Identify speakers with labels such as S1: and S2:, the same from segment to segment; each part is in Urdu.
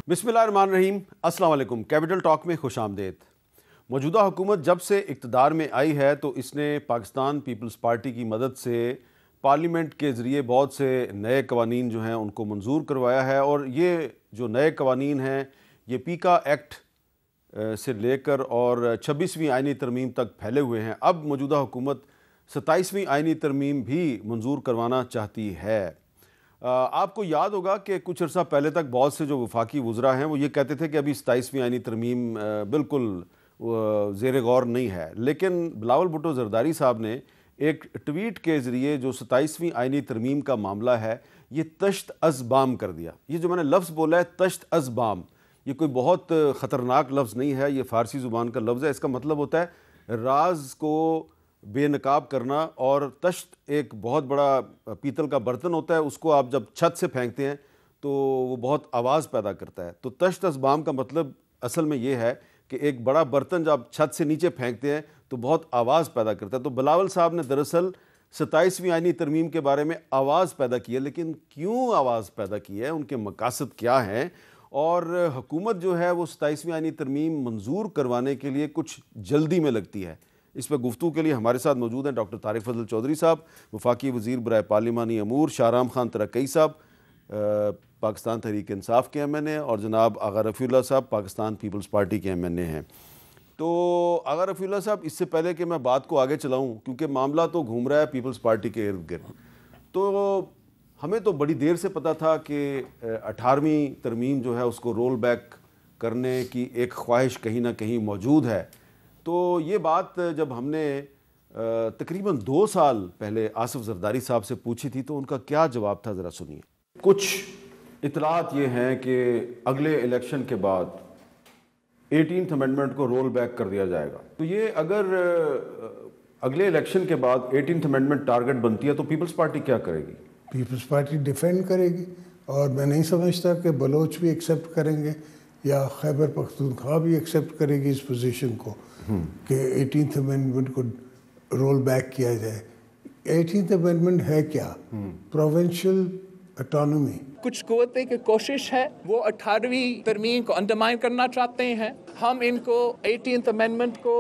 S1: بسم اللہ الرحمن الرحیم، السلام علیکم۔ کیپٹل ٹاک میں خوش آمدید۔ موجودہ حکومت جب سے اقتدار میں آئی ہے تو اس نے پاکستان پیپلز پارٹی کی مدد سے پارلیمنٹ کے ذریعے بہت سے نئے قوانین جو ہیں ان کو منظور کروایا ہے، اور یہ جو نئے قوانین ہیں یہ پیکا ایکٹ سے لے کر اور 26ویں آئینی ترمیم تک پھیلے ہوئے ہیں۔ اب موجودہ حکومت 27ویں آئینی ترمیم بھی منظور کروانا چاہتی ہے۔ آپ کو یاد ہوگا کہ کچھ عرصہ پہلے تک بہت سے جو وفاقی وزراء ہیں وہ یہ کہتے تھے کہ ابھی 27ویں آئینی ترمیم بالکل زیر غور نہیں ہے، لیکن بلاول بھٹو زرداری صاحب نے ایک ٹویٹ کے ذریعے جو 27ویں آئینی ترمیم کا معاملہ ہے یہ تشت از بام کر دیا۔ یہ جو میں نے لفظ بولا ہے تشت از بام، یہ کوئی بہت خطرناک لفظ نہیں ہے، یہ فارسی زبان کا لفظ ہے۔ اس کا مطلب ہوتا ہے راز کو بے نقاب کرنا، اور تشت ایک بہت بڑا پیتل کا برتن ہوتا ہے، اس کو آپ جب چھت سے پھینکتے ہیں تو وہ بہت آواز پیدا کرتا ہے۔ تو تشت از بام کا مطلب اصل میں یہ ہے کہ ایک بڑا برتن جب آپ چھت سے نیچے پھینکتے ہیں تو بہت آواز پیدا کرتا ہے۔ تو بلاول صاحب نے دراصل 27ویں آئینی ترمیم کے بارے میں آواز پیدا کی ہے، لیکن کیوں آواز پیدا کی ہے، ان کے مقاصد کیا ہیں، اور حکومت جو ہے وہ 27ویں آئینی ترمیم منظور کروانے کے لیے کچھ جلدی میں لگتی ہے۔ اس پہ گفتگو کے لیے ہمارے ساتھ موجود ہیں ڈاکٹر طارق فضل چودھری صاحب، وفاقی وزیر برائے پارلیمانی امور، شاہرام خان ترکئی صاحب پاکستان تحریک انصاف کے ایم این اے، اور جناب آغا رفیع اللہ صاحب پاکستان پیپلز پارٹی کے ایم این اے ہیں۔ تو آغا رفیع اللہ صاحب، اس سے پہلے کہ میں بات کو آگے چلاؤں، کیونکہ معاملہ تو گھوم رہا ہے پیپلز پارٹی کے ارد گرد، تو ہمیں تو بڑی دیر سے پتہ تھا کہ 18ویں ترمیم جو ہے اس کو رول بیک کرنے کی ایک خواہش کہیں نہ کہیں موجود ہے۔ تو یہ بات جب ہم نے تقریباً 2 سال پہلے آصف زرداری صاحب سے پوچھی تھی تو ان کا کیا جواب تھا، ذرا سنیے۔ کچھ اطلاعات یہ ہیں کہ اگلے الیکشن کے بعد 18th امینڈمنٹ کو رول بیک کر دیا جائے گا، تو یہ اگر اگلے الیکشن کے بعد 18th امینڈمنٹ ٹارگٹ بنتی ہے تو پیپلز پارٹی کیا کرے گی؟
S2: پیپلز پارٹی ڈیفینڈ کرے گی، اور میں نہیں سمجھتا کہ بلوچ بھی ایکسیپٹ کریں گے یا خیبر پختونخوا بھی ایکسیپٹ کرے گی اس پوزیشن کو کہ 18th امینڈمنٹ کو رول بیک کیا جائے۔ 18th امینڈمنٹ ہے کیا؟ Provincial autonomy.
S3: کچھ قوتیں کی کوشش ہے وہ 18ویں ترمیم کو انڈرمائن کرنا چاہتے ہیں۔ ہم ان کو 18th امینڈمنٹ کو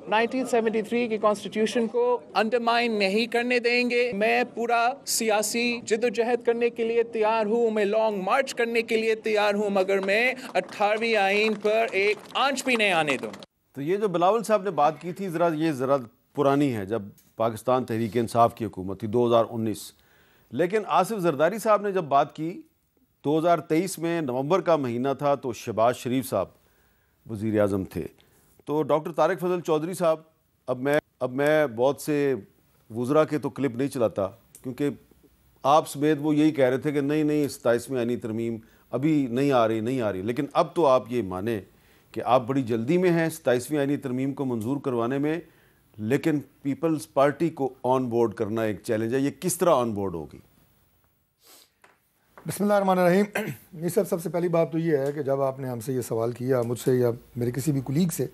S3: 1973 کی کانسٹیٹیوشن کو انڈرمائن نہیں کرنے دیں گے۔ میں پورا سیاسی جدوجہد کرنے کے لیے تیار ہوں، میں لانگ مارچ کرنے کے لیے تیار ہوں، مگر میں 18ویں آئین پر ایک آنچ بھی نہیں آنے دوں۔
S1: تو یہ جو بلاول صاحب نے بات کی تھی یہ ذرا پرانی ہے، جب پاکستان تحریک انصاف کی حکومت تھی 2019، لیکن آصف زرداری صاحب نے جب بات کی 2023 میں نومبر کا مہینہ تھا تو شہباز شریف صاحب وزیر اعظم تھے۔ تو ڈاکٹر طارق فضل چودھری صاحب، اب میں بہت سے وزراء کے تو کلپ نہیں چلاتا، کیونکہ آپ سمیت وہ یہی کہہ رہے تھے کہ نہیں 27ویں آئینی ترمیم ابھی نہیں آ رہی، لیکن اب تو آپ یہ مانیں کہ آپ بڑی جلدی میں ہیں 27ویں آئینی ترمیم کو منظور کروانے میں، لیکن پیپلز پارٹی کو آن بورڈ کرنا ایک چیلنج ہے۔ یہ کس طرح آن بورڈ ہوگی؟
S4: بسم اللہ الرحمن الرحیم۔ یہ سب سے پہلی بات تو یہ ہے کہ جب آپ نے ہم سے یہ سوال کیا، مجھ سے یا میرے کسی بھی کولیگ سے،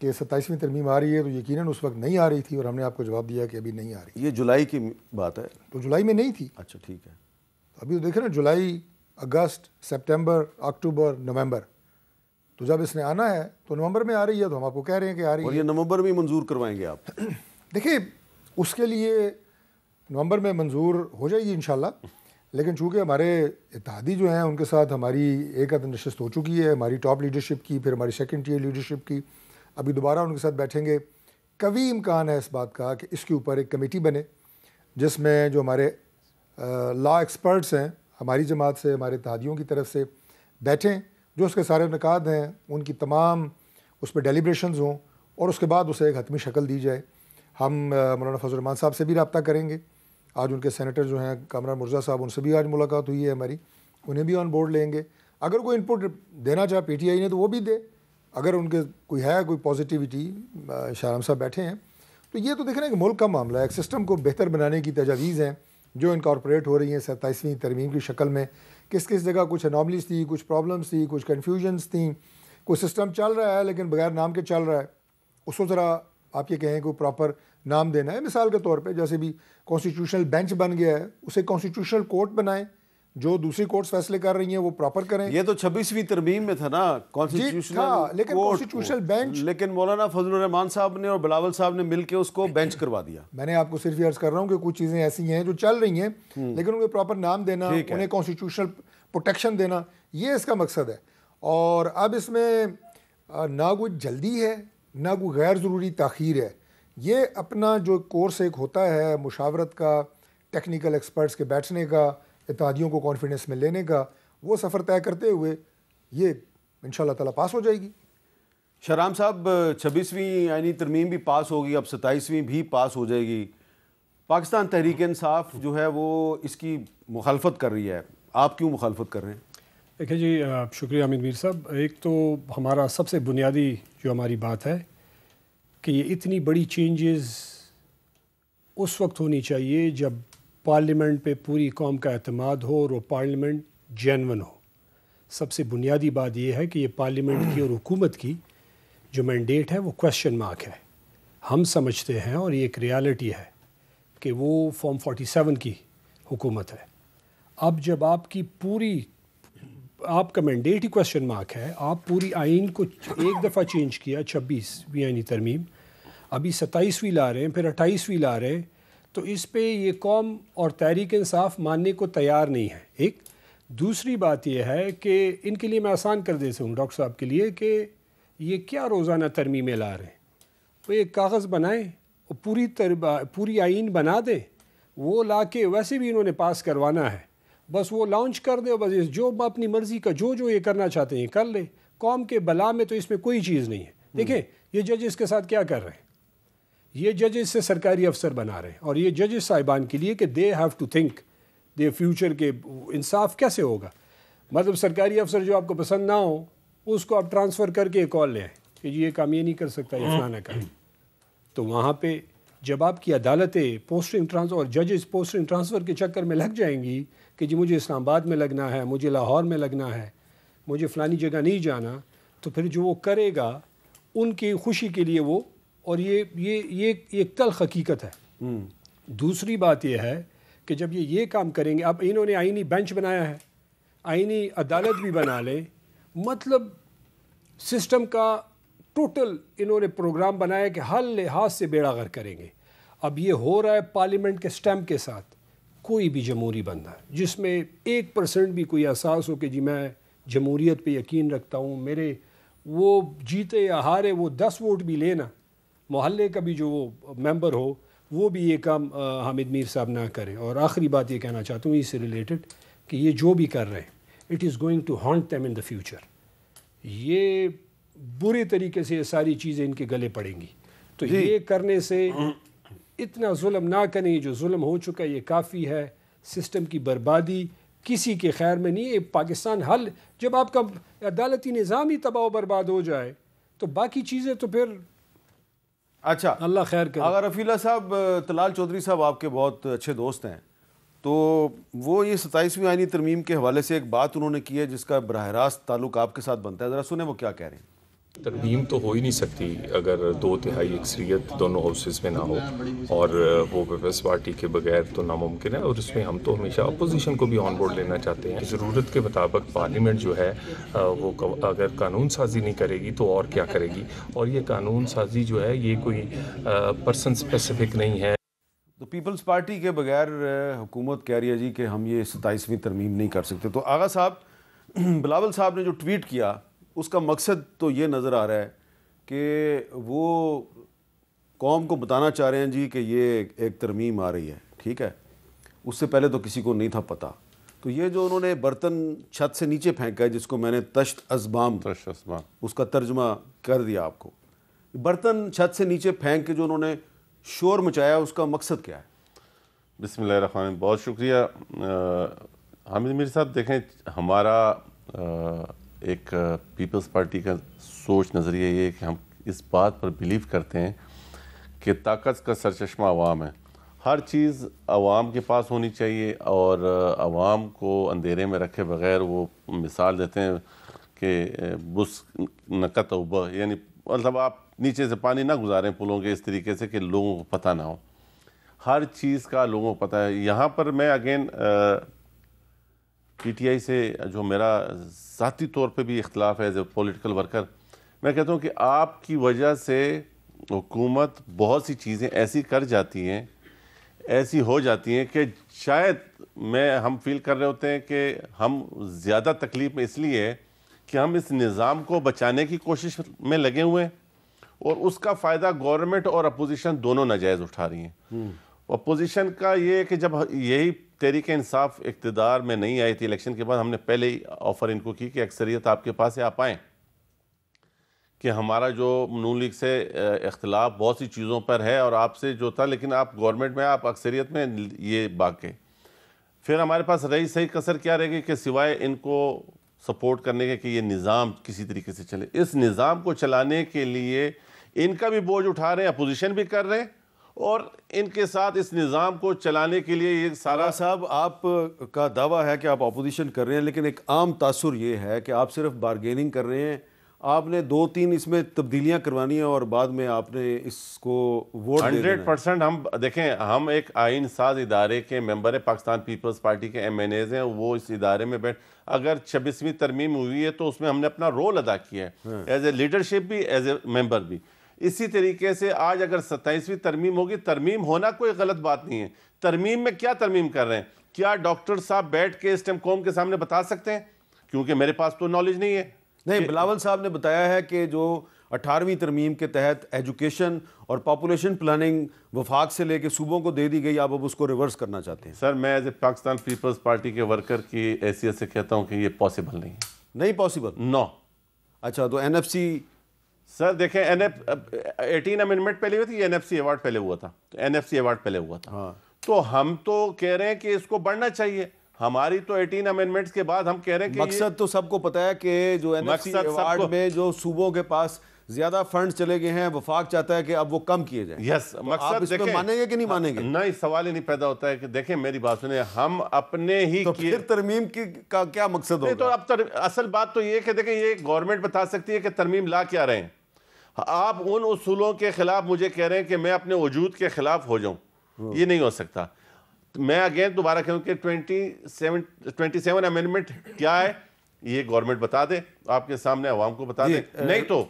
S4: کہ 27ویں ترمیم آ رہی ہے، تو یقیناً اس وقت نہیں آ رہی تھی، اور ہم نے آپ کو جواب دیا کہ ابھی نہیں آ رہی۔
S1: یہ جولائی کی بات ہے؟
S4: تو جولائی میں نہیں تھی۔
S1: اچھا ٹھیک ہے۔
S4: ابھی تو دیکھیں نا، جولائی، اگست، سپٹمبر، اکتوبر، نومبر، تو جب اس نے آنا ہے تو نومبر میں آ رہی ہے، تو ہم آپ کو کہہ رہے ہیں کہ آ رہی ہے۔
S1: اور یہ نومبر میں منظور کروائیں گے آپ؟
S4: دیکھیں، اس کے لیے نومبر میں منظور ہو جائے گی انشاءاللہ، لیکن چونکہ ہمارے اتحادی جو ہیں ان کے ساتھ ہماری ایک عدد نشست ہو چکی ہے، ہماری ٹاپ لیڈرشپ کی، پھر ہماری سیکنڈ ٹیئر لیڈرشپ کی، ابھی دوبارہ ان کے ساتھ بیٹھیں گے۔ قوی امکان ہے اس بات کا کہ اس کے اوپر ایک کمیٹی بنے، جس میں جو ہمارے لا ایکسپرٹس ہیں ہماری جماعت سے، ہمارے اتحادیوں کی طرف سے بیٹھیں، جو اس کے سارے نکات ہیں ان کی تمام اس پہ ڈیلیبریشنز ہوں، اور اس کے بعد اسے ایک حتمی شکل دی جائے۔ ہم مولانا فضل الرحمان صاحب سے بھی رابطہ کریں گے، آج ان کے سینیٹر جو ہیں کامران مرزا صاحب، ان سے بھی آج ملاقات ہوئی ہے ہماری، انہیں بھی آن بورڈ لیں گے۔ اگر کوئی انپٹ دینا چاہے پی ٹی آئی نے تو وہ بھی دے، اگر ان کے کوئی ہے کوئی پازیٹیوٹی، شاہرام صاحب بیٹھے ہیں۔ تو یہ تو دیکھیں نا کہ ملک کا معاملہ ہے، ایک سسٹم کو بہتر بنانے کی تجاویز ہیں جو انکارپوریٹ ہو رہی ہیں 27ویں ترمیم کی شکل میں۔ کس جگہ کچھ اناملیز تھی، کچھ پرابلمس تھی، کچھ کنفیوژنس تھیں، کوئی سسٹم چل رہا ہے لیکن بغیر نام کے چل رہا ہے، اس کو ذرا آپ یہ کہیں کہ پراپر نام دینا ہے۔ مثال کے طور پہ جیسے بھی کانسٹیٹیوشنل بینچ بن گیا ہے، اسے کانسٹیٹیوشنل کورٹ بنائیں جو دوسری کورٹس فیصلے کر رہی ہیں وہ پراپر کریں.
S1: یہ تو 26ویں ترمیم میں تھا نا کانسٹیٹیوشنل
S4: لیکن کانسٹیٹیوشنل بینچ,
S1: لیکن مولانا فضل الرحمان صاحب نے اور بلاول صاحب نے مل کے اس کو بینچ کروا دیا.
S4: میں نے آپ کو صرف یہ عرض کر رہا ہوں کہ کچھ چیزیں ایسی ہیں جو چل رہی ہیں لیکن انہیں پراپر نام دینا, انہیں کانسٹیٹیوشنل پروٹیکشن دینا, یہ اس کا مقصد ہے. اور اب اس میں نہ کوئی جلدی ہے نہ کوئی غیر ضروری تاخیر ہے. یہ اپنا جو کورس ایک ہوتا ہے مشاورت کا, ٹیکنیکل ایکسپرٹس کے بیٹھنے کا, اتحادیوں کو کانفیڈنس میں لینے کا, وہ سفر طے کرتے ہوئے یہ انشاءاللہ تعالیٰ پاس ہو جائے گی.
S1: شہرام صاحب 26ویں آئینی ترمیم بھی پاس ہوگی, اب 27ویں بھی پاس ہو جائے گی. پاکستان تحریک انصاف جو ہے وہ اس کی مخالفت کر رہی ہے, آپ کیوں مخالفت کر رہے ہیں؟
S5: دیکھیں جی, شکریہ حامد میر صاحب. ایک تو ہمارا سب سے بنیادی جو ہماری بات ہے کہ یہ اتنی بڑی چینجز اس وقت ہونی چاہیے جب پارلیمنٹ پہ پوری قوم کا اعتماد ہو اور وہ پارلیمنٹ جینون ہو. سب سے بنیادی بات یہ ہے کہ یہ پارلیمنٹ کی اور حکومت کی جو مینڈیٹ ہے وہ کویسچن مارک ہے. ہم سمجھتے ہیں اور یہ ایک ریالٹی ہے کہ وہ فارم 47 کی حکومت ہے. اب جب آپ کی پوری آپ کا مینڈیٹ ہی کویسچن مارک ہے, آپ پوری آئین کو ایک دفعہ چینج کیا 26ویں آئینی ترمیم, ابھی 27ویں لا رہے ہیں, پھر 28ویں لا رہے ہیں, تو اس پہ یہ قوم اور تحریک انصاف ماننے کو تیار نہیں ہے. ایک دوسری بات یہ ہے کہ ان کے لیے میں آسان کر دیتا ہوں ڈاکٹر صاحب کے لیے کہ یہ کیا روزانہ ترمیمیں لا رہے ہیں. وہ ایک کاغذ بنائیں اور پوری آئین بنا دیں, وہ لا کے ویسے بھی انہوں نے پاس کروانا ہے, بس وہ لانچ کر دے, بس جو اپنی مرضی کا جو یہ کرنا چاہتے ہیں کر لیں. قوم کے بلا میں تو اس میں کوئی چیز نہیں ہے. دیکھیں یہ ججز کے ساتھ کیا کر رہے ہیں, یہ ججز سے سرکاری افسر بنا رہے ہیں, اور یہ ججز صاحبان کے لیے کہ they have to think the future کے انصاف کیسے ہوگا. مطلب سرکاری افسر جو آپ کو پسند نہ ہو اس کو آپ ٹرانسفر کر کے کال لیں کہ یہ کام یہ نہیں کر سکتا, یہ فلانا کام. تو وہاں پہ جب آپ کی عدالتیں پوسٹنگ ٹرانسفر اور ججز پوسٹنگ ٹرانسفر کے چکر میں لگ جائیں گی کہ جی مجھے اسلام آباد میں لگنا ہے, مجھے لاہور میں لگنا ہے, مجھے فلانی جگہ نہیں جانا, تو پھر جو وہ کرے گا ان کی خوشی کے لیے وہ, اور یہ ایک تلخ حقیقت ہے. دوسری بات یہ ہے کہ جب یہ کام کریں گے, اب انہوں نے آئینی بینچ بنایا ہے, آئینی عدالت بھی بنا لیں, مطلب سسٹم کا ٹوٹل انہوں نے پروگرام بنایا کہ ہر لحاظ سے بیڑا غرق کریں گے. اب یہ ہو رہا ہے پارلیمنٹ کے سٹیمپ کے ساتھ. کوئی بھی جمہوری بندہ جس میں 1% بھی کوئی احساس ہو کہ جی میں جمہوریت پہ یقین رکھتا ہوں, میرے وہ جیتے یا ہارے وہ 10 ووٹ بھی لینا, محلے کا بھی جو وہ ممبر ہو وہ بھی یہ کام حامد میر صاحب نہ کریں. اور آخری بات یہ کہنا چاہتا ہوں اس سے ریلیٹڈ کہ یہ جو بھی کر رہے ہیں it is going to haunt them in the future. یہ برے طریقے سے یہ ساری چیزیں ان کے گلے پڑیں گی. تو یہ کرنے سے اتنا ظلم نہ کریں, جو ظلم ہو چکا یہ کافی ہے. سسٹم کی بربادی کسی کے خیر میں نہیں ہے. پاکستان حل جب آپ کا عدالتی نظام ہی تباہ و برباد ہو جائے تو باقی چیزیں تو پھر
S1: اچھا
S5: اللہ خیر کرے.
S1: اگر رفیع صاحب, طلال چودھری صاحب آپ کے بہت اچھے دوست ہیں, تو وہ یہ 27ویں آئینی ترمیم کے حوالے سے ایک بات انہوں نے کی ہے جس کا براہ راست تعلق آپ کے ساتھ بنتا ہے, ذرا سنیں وہ کیا کہہ رہے ہیں.
S6: ترمیم تو ہو ہی نہیں سکتی اگر 2/3 اکثریت دونوں ہاؤسز میں نہ ہو, اور وہ پیپلز پارٹی کے بغیر تو ناممکن ہے. اور اس میں ہم تو ہمیشہ اپوزیشن کو بھی آن بورڈ لینا چاہتے ہیں. ضرورت کے مطابق پارلیمنٹ جو ہے وہ اگر قانون سازی نہیں کرے گی تو اور کیا کرے گی, اور یہ قانون سازی جو ہے یہ کوئی پرسن اسپیسیفک نہیں ہے.
S1: تو پیپلز پارٹی کے بغیر حکومت کہہ رہی ہے جی کہ ہم یہ 27ویں ترمیم نہیں کر سکتے. تو آغا صاحب, بلاول صاحب نے جو ٹویٹ کیا اس کا مقصد تو یہ نظر آ رہا ہے کہ وہ قوم کو بتانا چاہ رہے ہیں جی کہ یہ ایک ترمیم آ رہی ہے, ٹھیک ہے, اس سے پہلے تو کسی کو نہیں تھا پتہ. تو یہ جو انہوں نے برتن چھت سے نیچے پھینکا ہے جس کو میں نے تشت ازبام اس کا ترجمہ کر دیا آپ کو, برتن چھت سے نیچے پھینک کے جو انہوں نے شور مچایا اس کا مقصد کیا ہے؟
S7: بسم اللہ الرحمن الرحیم. بہت شکریہ حامد میر صاحب. دیکھیں ہمارا ایک پیپلز پارٹی کا سوچ نظریہ یہ ہے کہ ہم اس بات پر بلیو کرتے ہیں کہ طاقت کا سرچشمہ عوام ہے. ہر چیز عوام کے پاس ہونی چاہیے, اور عوام کو اندھیرے میں رکھے بغیر وہ مثال دیتے ہیں کہ بس نقط اوبہ, یعنی مطلب آپ نیچے سے پانی نہ گزاریں پلوں کے اس طریقے سے کہ لوگوں کو پتہ نہ ہو. ہر چیز کا لوگوں کو پتہ ہے. یہاں پر میں اگین پی ٹی آئی سے جو میرا ذاتی طور پہ بھی اختلاف ہے ایز اے پولیٹیکل ورکر، میں کہتا ہوں کہ آپ کی وجہ سے حکومت بہت سی چیزیں ایسی کر جاتی ہیں، ایسی ہو جاتی ہیں کہ شاید ہم فیل کر رہے ہوتے ہیں کہ ہم زیادہ تکلیف میں اس لیے ہے کہ ہم اس نظام کو بچانے کی کوشش میں لگے ہوئے ہیں، اور اس کا فائدہ گورنمنٹ اور اپوزیشن دونوں ناجائز اٹھا رہی ہیں۔ اپوزیشن کا یہ ہے کہ جب یہی تحریک انصاف اقتدار میں نہیں آئی تھی الیکشن کے بعد، ہم نے پہلے ہی آفر ان کو کی کہ اکثریت آپ کے پاس ہے، آپ آئیں، کہ ہمارا جو نون لیگ سے اختلاف بہت سی چیزوں پر ہے اور آپ سے جو تھا، لیکن آپ گورنمنٹ میں، آپ اکثریت میں یہ بھاگ گئے۔ پھر ہمارے پاس رہی صحیح کسر کیا رہے گی کہ سوائے ان کو سپورٹ کرنے کے کہ یہ نظام کسی طریقے سے چلے۔ اس نظام کو چلانے کے لیے ان کا بھی بوجھ اٹھا رہے ہیں، اپوزیشن بھی کر رہے ہیں، اور ان کے ساتھ اس نظام کو چلانے کے لیے یہ سارا
S1: صاحب آپ کا دعویٰ ہے کہ آپ اپوزیشن کر رہے ہیں، لیکن ایک عام تاثر یہ ہے کہ آپ صرف بارگیننگ کر رہے ہیں، آپ نے 2-3 اس میں تبدیلیاں کروانی ہیں اور بعد میں آپ نے اس کو ووٹ دے دینا ہے۔
S7: 100% ہم دیکھیں، ہم ایک آئین ساز ادارے کے ممبر ہیں، پاکستان پیپلز پارٹی کے MNAs ہیں، وہ اس ادارے میں اگر 26ویں ترمیم ہوئی ہے تو اس میں ہم نے اپنا رول ادا کیا ہے، ایز اے لیڈرشپ بھی، ایز اے ممبر بھی۔ اسی طریقے سے آج اگر 27ویں ترمیم ہوگی، ترمیم ہونا کوئی غلط بات نہیں ہے۔ ترمیم میں کیا ترمیم کر رہے ہیں؟ کیا ڈاکٹر صاحب بیٹھ کے اس ٹائم قوم کے سامنے بتا سکتے ہیں؟ کیونکہ میرے پاس تو نالج نہیں ہے۔
S1: نہیں، بلاول صاحب نے بتایا ہے کہ جو 18ویں ترمیم کے تحت ایجوکیشن اور پاپولیشن پلاننگ وفاق سے لے کے صوبوں کو دے دی گئی، آپ اب اس کو ریورس کرنا چاہتے ہیں۔
S7: سر، میں as a Pakistan Peoples Party کے ورکر کی حیثیت سے کہتا ہوں کہ یہ پاسبل نہیں ہے۔
S1: نہیں پاسبل؟
S7: نو۔
S1: اچھا، تو NFC
S7: سر دیکھیں، 18 امینڈمنٹ پہلے ہوئی تھی، یہ NFC ایوارڈ پہلے ہوا تھا، NFC ایوارڈ پہلے ہوا تھا، تو ہم تو کہہ رہے ہیں کہ اس کو بڑھنا چاہیے۔ ہماری تو 18 امینڈمنٹس کے بعد ہم کہہ رہے ہیں کہ
S1: مقصد تو سب کو پتہ ہے کہ جو NFC ایوارڈ میں جو صوبوں کے پاس زیادہ فنڈز چلے گئے ہیں، وفاق چاہتا ہے کہ اب وہ کم کیے جائیں۔
S7: یس،
S1: آپ اس میں مانیں گے کہ نہیں مانیں گے؟
S7: نہیں، سوال ہی نہیں پیدا ہوتا ہے کہ دیکھیں میری بات سنیں، ہم اپنے ہی
S1: تو پھر ترمیم کا کیا مقصد ہوگا؟
S7: تو اب اصل بات تو یہ کہ دیکھیں، یہ گورنمنٹ بتا سکتی ہے کہ ترمیم لا کیا رہے ہیں۔ آپ ان اصولوں کے خلاف مجھے کہہ رہے ہیں کہ میں اپنے وجود کے خلاف ہو جاؤں، یہ نہیں ہو سکتا۔ میں اگین دوبارہ کہوں کہ 27 امینڈمنٹ کیا ہے، یہ گورنمنٹ بتا دے، آپ کے سامنے عوام کو بتا دے۔ نہیں تو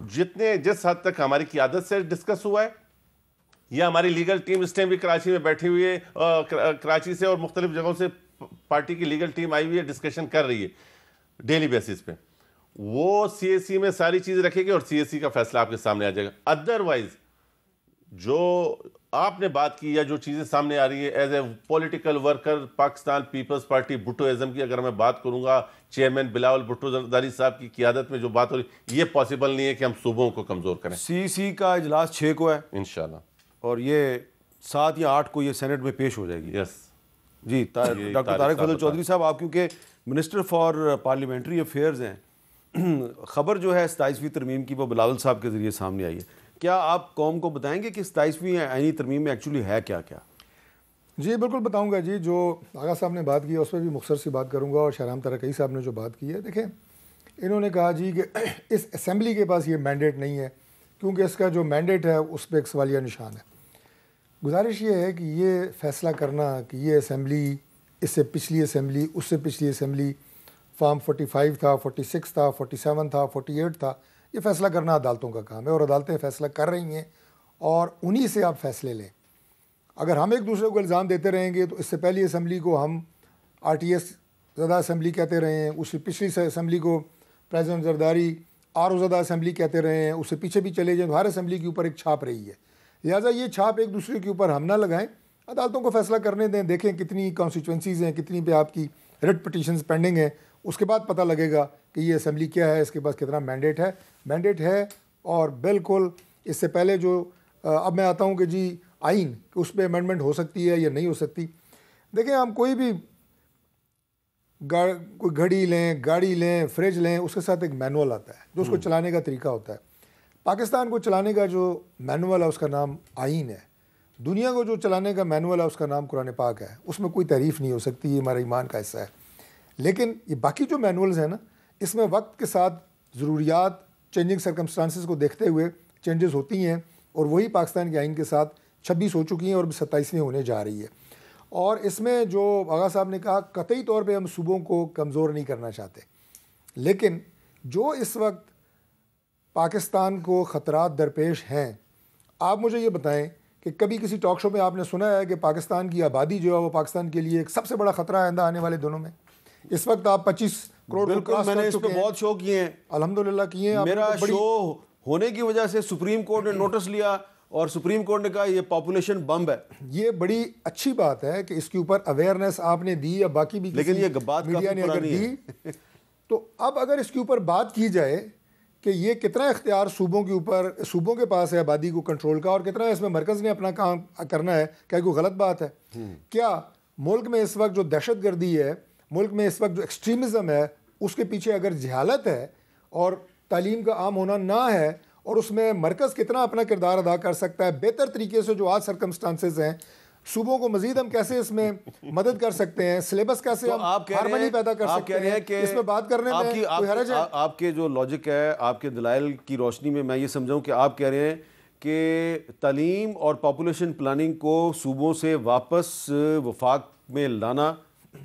S7: جس حد تک ہماری قیادت سے ڈسکس ہوا ہے، یا ہماری لیگل ٹیم اس ٹائم بھی کراچی میں بیٹھی ہوئی ہے، کراچی سے اور مختلف جگہوں سے پارٹی کی لیگل ٹیم آئی ہوئی ہے، ڈسکشن کر رہی ہے ڈیلی بیسس پہ، وہ CAC میں ساری چیز رکھے گی اور CAC کا فیصلہ آپ کے سامنے آ جائے گا۔ ادروائز جو آپ نے بات کی یا جو چیزیں سامنے آ رہی ہے as a political worker Pakistan Peoples Party Bhutto ism کی، اگر میں بات کروں گا چیئرمین بلاول بھٹو زرداری صاحب کی قیادت میں جو بات ہو رہی، یہ پاسبل نہیں ہے کہ ہم صوبوں کو کمزور کریں۔
S1: CEC کا اجلاس 6 کو ہے
S7: انشاءاللہ،
S1: اور یہ 7 یا 8 کو یہ سینٹ میں پیش ہو جائے گی۔
S7: یس
S1: جی، ڈاکٹر طارق فضل چودھری صاحب، آپ کیونکہ منسٹر فار پارلیمنٹری افیئرز ہیں، خبر جو ہے 27ویں ترمیم کی وہ بلاول صاحب کے ذریعے سامنے آئی ہے، کیا آپ قوم کو بتائیں گے کہ 27ویں آئینی ترمیم میں ایکچولی ہے کیا کیا؟
S4: جی بالکل بتاؤں گا جی، جو آغا صاحب نے بات کی ہے اس پہ بھی مختصر سی بات کروں گا، اور شہرام ترقی صاحب نے جو بات کی ہے، دیکھیں انہوں نے کہا جی کہ اس اسمبلی کے پاس یہ مینڈیٹ نہیں ہے، کیونکہ اس کا جو مینڈیٹ ہے اس پہ ایک سوالیہ نشان ہے۔ گزارش یہ ہے کہ یہ فیصلہ کرنا کہ یہ اسمبلی اس سے پچھلی اسمبلی، اس سے پچھلی اسمبلی، فارم 45 تھا، 46 تھا، 47 تھا، 48 تھا، یہ فیصلہ کرنا عدالتوں کا کام ہے، اور عدالتیں فیصلہ کر رہی ہیں اور انہی سے آپ فیصلے لیں۔ اگر ہم ایک دوسرے کو الزام دیتے رہیں گے تو اس سے پہلی اسمبلی کو ہم RTS زدہ اسمبلی کہتے رہے ہیں، اس سے پچھلی اسمبلی کو پریزیڈنٹ زرداری RO زدہ اسمبلی کہتے رہے ہیں، اس سے پیچھے بھی چلے جائیں تو ہر اسمبلی کے اوپر ایک چھاپ رہی ہے، لہٰذا یہ چھاپ ایک دوسرے کے اوپر ہم نہ لگائیں، عدالتوں کو فیصلہ کرنے دیں، دیکھیں کتنی کانسٹیچوئنسیز ہیں، کتنی پہ آپ کی ریٹ پٹیشنز پینڈنگ ہیں، اس کے بعد پتہ لگے گا کہ یہ اسمبلی کیا ہے، اس کے پاس کتنا مینڈیٹ ہے۔ اور بالکل اس سے پہلے جو اب میں آتا ہوں کہ جی آئین کہ اس پہ امینڈمنٹ ہو سکتی ہے یا نہیں ہو سکتی، دیکھیں ہم کوئی بھی کوئی گھڑی لیں، گاڑی لیں، فریج لیں، اس کے ساتھ ایک مینول آتا ہے جو اس کو چلانے کا طریقہ ہوتا ہے۔ پاکستان کو چلانے کا جو مینول ہے اس کا نام آئین ہے، دنیا کو جو چلانے کا مینول ہے اس کا نام قرآن پاک ہے، اس میں کوئی تعریف نہیں ہو سکتی، یہ ہمارا ایمان کا حصہ ہے۔ لیکن یہ باقی جو مینولز ہیں نا، اس میں وقت کے ساتھ ضروریات، چینجنگ سرکمسٹانسز کو دیکھتے ہوئے چینجز ہوتی ہیں، اور وہی پاکستان کے آئین کے ساتھ 26 ہو چکی ہیں اور 27ویں ہونے جا رہی ہے۔ اور اس میں جو آغا صاحب نے کہا قطعی طور پہ ہم صوبوں کو کمزور نہیں کرنا چاہتے، لیکن جو اس وقت پاکستان کو خطرات درپیش ہیں، آپ مجھے یہ بتائیں کہ کبھی کسی ٹاک شو میں آپ نے سنا ہے کہ پاکستان کی آبادی جو ہے وہ پاکستان کے لیے ایک سب سے بڑا خطرہ ہے آئندہ آنے والے دنوں میں؟ اس وقت آپ 25 کروڑ
S1: بالکل، میں نے اس پہ بہت شو کیے ہیں،
S4: الحمدللہ کیے ہیں.
S1: میرا شو ہونے کی وجہ سے سپریم کورٹ نے نوٹس لیا اور سپریم کورٹ نے کہا یہ پاپولیشن بمب ہے.
S4: یہ بڑی اچھی بات ہے کہ اس کے اوپر اویئرنیس آپ نے دی یا باقی بھی
S1: لیکن یہ بات
S4: میڈیا نے اگر دی تو اب اگر اس کے اوپر بات کی جائے کہ یہ کتنا اختیار صوبوں کے اوپر، صوبوں کے پاس ہے آبادی کو کنٹرول کا، اور کتنا اس میں مرکز نے اپنا کام کرنا ہے، کیا کوئی غلط بات ہے؟ کیا ملک میں اس وقت جو دہشت گردی ہے، ملک میں اس وقت جو ایکسٹریمزم ہے، اس کے پیچھے اگر جہالت ہے اور تعلیم کا عام ہونا نہ ہے، اور اس میں مرکز کتنا اپنا کردار ادا کر سکتا ہے بہتر طریقے سے جو آج سرکمسٹانسز ہیں، صوبوں کو مزید ہم کیسے اس میں مدد کر سکتے ہیں، سلیبس کیسے ہم ہارمنی پیدا کر سکتے ہیں، اس میں بات کرنے میں کوئی حرج ہے؟
S1: آپ کے جو لاجک ہے، آپ کے دلائل کی روشنی میں میں یہ سمجھاؤں کہ آپ کہہ رہے ہیں کہ تعلیم اور پاپولیشن پلاننگ کو صوبوں سے واپس وفاق میں لانا